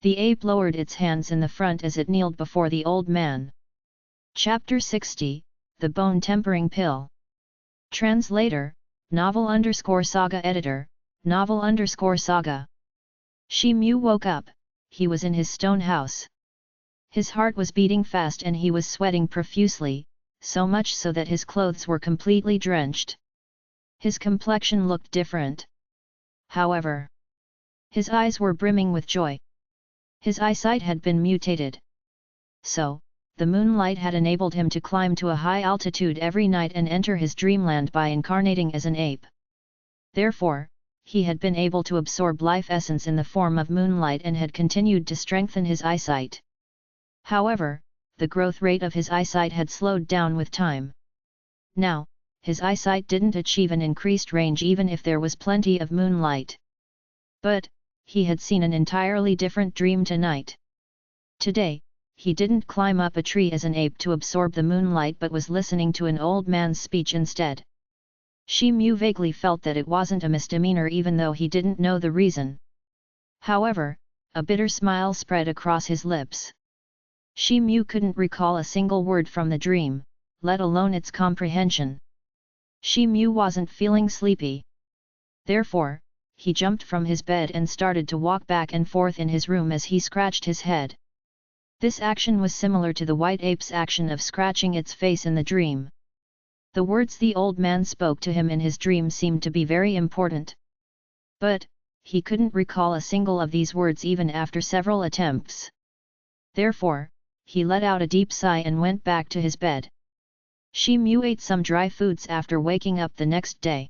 The ape lowered its hands in the front as it kneeled before the old man. Chapter 60, The Bone Tempering Pill. Translator, Novel_Saga Editor, Novel_Saga. Shi Mu woke up, he was in his stone house. His heart was beating fast and he was sweating profusely, so much so that his clothes were completely drenched. His complexion looked different. However, his eyes were brimming with joy. His eyesight had been mutated. So, the moonlight had enabled him to climb to a high altitude every night and enter his dreamland by incarnating as an ape. Therefore, he had been able to absorb life essence in the form of moonlight and had continued to strengthen his eyesight. However, the growth rate of his eyesight had slowed down with time. Now, his eyesight didn't achieve an increased range even if there was plenty of moonlight. But, he had seen an entirely different dream tonight. Today, he didn't climb up a tree as an ape to absorb the moonlight but was listening to an old man's speech instead. Shi Mu vaguely felt that it wasn't a misdemeanor even though he didn't know the reason. However, a bitter smile spread across his lips. Shi Mu couldn't recall a single word from the dream, let alone its comprehension. Shi Mu wasn't feeling sleepy. Therefore, he jumped from his bed and started to walk back and forth in his room as he scratched his head. This action was similar to the white ape's action of scratching its face in the dream. The words the old man spoke to him in his dream seemed to be very important. But, he couldn't recall a single of these words even after several attempts. Therefore, he let out a deep sigh and went back to his bed. Shi Mu ate some dry foods after waking up the next day.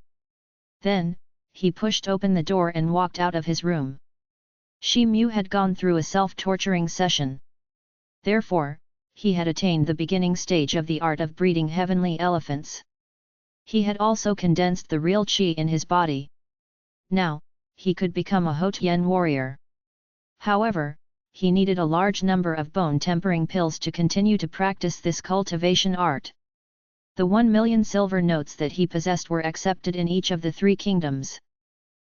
Then, he pushed open the door and walked out of his room. Shi Mu had gone through a self-torturing session. Therefore, he had attained the beginning stage of the art of breeding heavenly elephants. He had also condensed the real qi in his body. Now, he could become a Houtian warrior. However, he needed a large number of bone-tempering pills to continue to practice this cultivation art. The 1,000,000 silver notes that he possessed were accepted in each of the 3 kingdoms.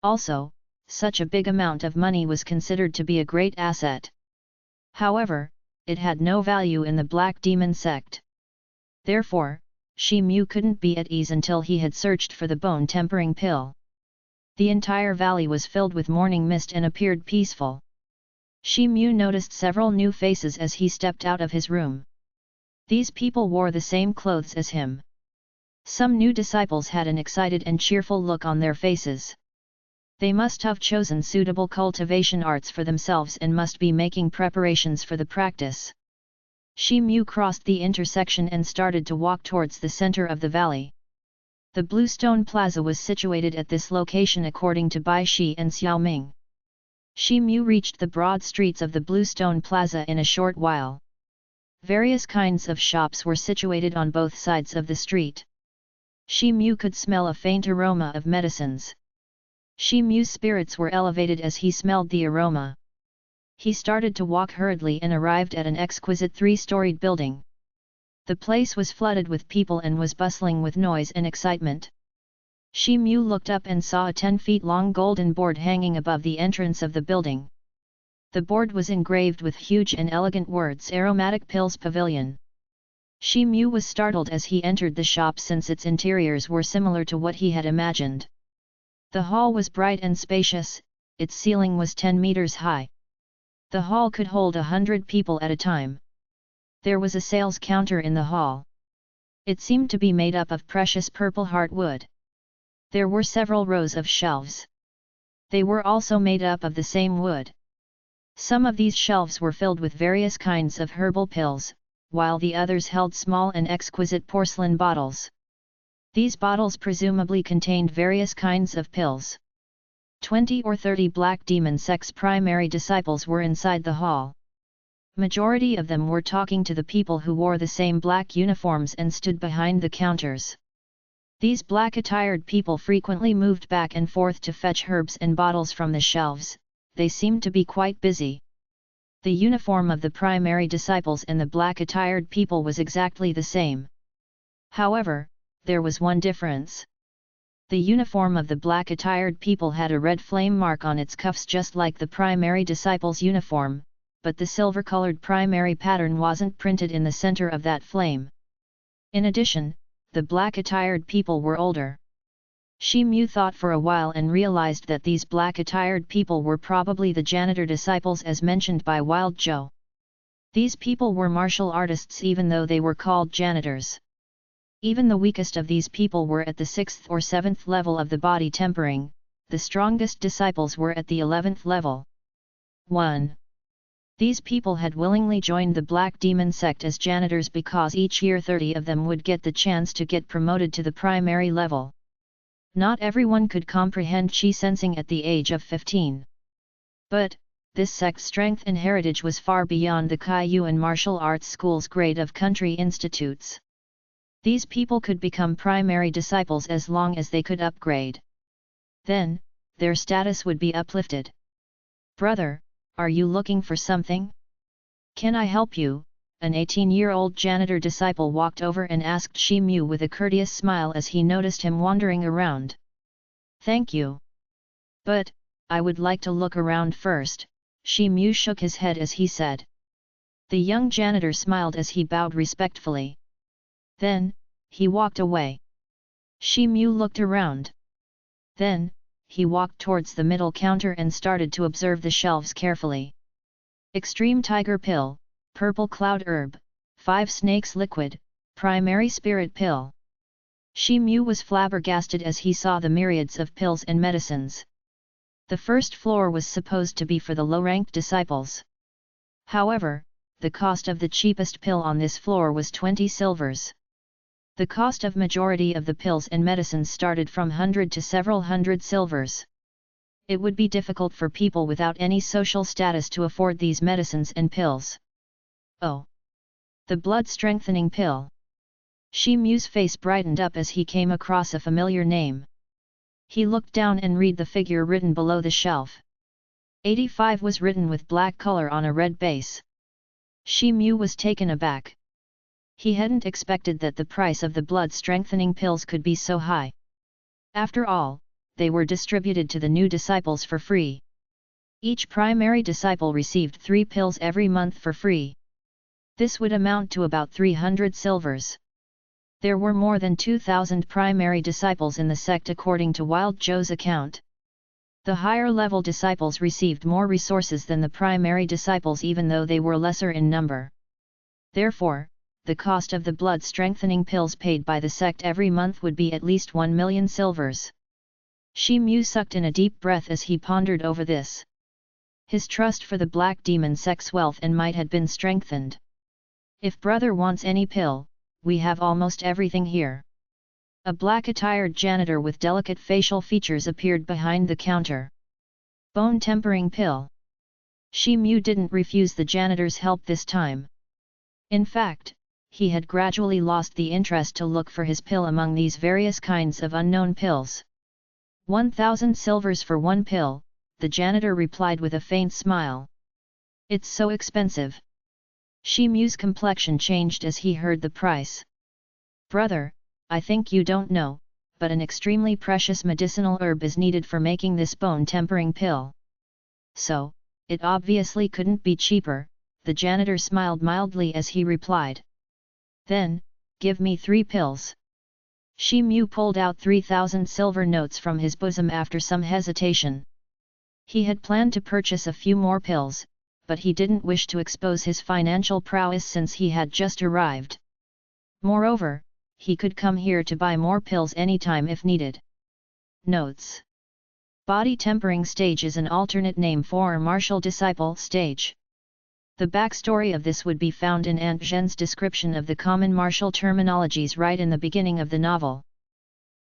Also, such a big amount of money was considered to be a great asset. However, it had no value in the Black Demon sect. Therefore, Shi Mu couldn't be at ease until he had searched for the bone-tempering pill. The entire valley was filled with morning mist and appeared peaceful. Shi Mu noticed several new faces as he stepped out of his room. These people wore the same clothes as him. Some new disciples had an excited and cheerful look on their faces. They must have chosen suitable cultivation arts for themselves and must be making preparations for the practice. Shi Mu crossed the intersection and started to walk towards the center of the valley. The Bluestone Plaza was situated at this location according to Bai Shi and Xiao Ming. Shi Mu reached the broad streets of the Bluestone Plaza in a short while. Various kinds of shops were situated on both sides of the street. Shi Mu could smell a faint aroma of medicines. Shi Mu's spirits were elevated as he smelled the aroma. He started to walk hurriedly and arrived at an exquisite 3-storied building. The place was flooded with people and was bustling with noise and excitement. Shi Mu looked up and saw a 10-feet-long golden board hanging above the entrance of the building. The board was engraved with huge and elegant words Aromatic Pills Pavilion. Shi Mu was startled as he entered the shop since its interiors were similar to what he had imagined. The hall was bright and spacious, its ceiling was 10 meters high. The hall could hold 100 people at a time. There was a sales counter in the hall. It seemed to be made up of precious purple heartwood. There were several rows of shelves. They were also made up of the same wood. Some of these shelves were filled with various kinds of herbal pills, while the others held small and exquisite porcelain bottles. These bottles presumably contained various kinds of pills. 20 or 30 Black Demon sect's primary disciples were inside the hall. Majority of them were talking to the people who wore the same black uniforms and stood behind the counters. These black-attired people frequently moved back and forth to fetch herbs and bottles from the shelves. They seemed to be quite busy. The uniform of the primary disciples and the black-attired people was exactly the same. However, there was one difference. The uniform of the black-attired people had a red flame mark on its cuffs just like the primary disciples' uniform, but the silver-colored primary pattern wasn't printed in the center of that flame. In addition, the black-attired people were older. Shi Mu thought for a while and realized that these black-attired people were probably the janitor disciples as mentioned by Wild Joe. These people were martial artists even though they were called janitors. Even the weakest of these people were at the 6th or 7th level of the body tempering, the strongest disciples were at the 11th level. 1. These people had willingly joined the Black Demon sect as janitors because each year 30 of them would get the chance to get promoted to the primary level. Not everyone could comprehend Qi sensing at the age of 15. But, this sect's strength and heritage was far beyond the Kaiyu and martial arts schools grade of country institutes. These people could become primary disciples as long as they could upgrade. Then, their status would be uplifted. "Brother, are you looking for something? Can I help you?" An 18-year-old janitor disciple walked over and asked Shi Mu with a courteous smile as he noticed him wandering around. "Thank you. But, I would like to look around first." Shi Mu shook his head as he said. The young janitor smiled as he bowed respectfully. Then, he walked away. Shi Mu looked around. Then, he walked towards the middle counter and started to observe the shelves carefully. Extreme Tiger Pill, Purple Cloud Herb, 5 Snakes Liquid, Primary Spirit Pill. Shi Mu was flabbergasted as he saw the myriads of pills and medicines. The first floor was supposed to be for the low-ranked disciples. However, the cost of the cheapest pill on this floor was 20 silvers. The cost of majority of the pills and medicines started from 100 to several hundred silvers. It would be difficult for people without any social status to afford these medicines and pills. Oh! The blood-strengthening pill. Shi Mu's face brightened up as he came across a familiar name. He looked down and read the figure written below the shelf. 85 was written with black color on a red base. Shi Mu was taken aback. He hadn't expected that the price of the blood-strengthening pills could be so high. After all, they were distributed to the new disciples for free. Each primary disciple received 3 pills every month for free. This would amount to about 300 silvers. There were more than 2,000 primary disciples in the sect according to Wild Joe's account. The higher-level disciples received more resources than the primary disciples even though they were lesser in number. Therefore, the cost of the blood-strengthening pills paid by the sect every month would be at least 1 million silvers. Shi Mu sucked in a deep breath as he pondered over this. His trust for the Black Demon sect's wealth and might had been strengthened. "If brother wants any pill, we have almost everything here." A black-attired janitor with delicate facial features appeared behind the counter. "Bone tempering pill." Shi Mu didn't refuse the janitor's help this time. In fact, he had gradually lost the interest to look for his pill among these various kinds of unknown pills. 1,000 silvers for 1 pill, the janitor replied with a faint smile. "It's so expensive." Shi Mu's complexion changed as he heard the price. "Brother, I think you don't know, but an extremely precious medicinal herb is needed for making this bone-tempering pill. So, it obviously couldn't be cheaper," the janitor smiled mildly as he replied. "Then, give me 3 pills." Shi Mu pulled out 3,000 silver notes from his bosom after some hesitation. He had planned to purchase a few more pills, but he didn't wish to expose his financial prowess since he had just arrived. Moreover, he could come here to buy more pills anytime if needed. Notes: Body tempering stage is an alternate name for martial disciple stage. The backstory of this would be found in Aunt Zhen's description of the common martial terminologies right in the beginning of the novel.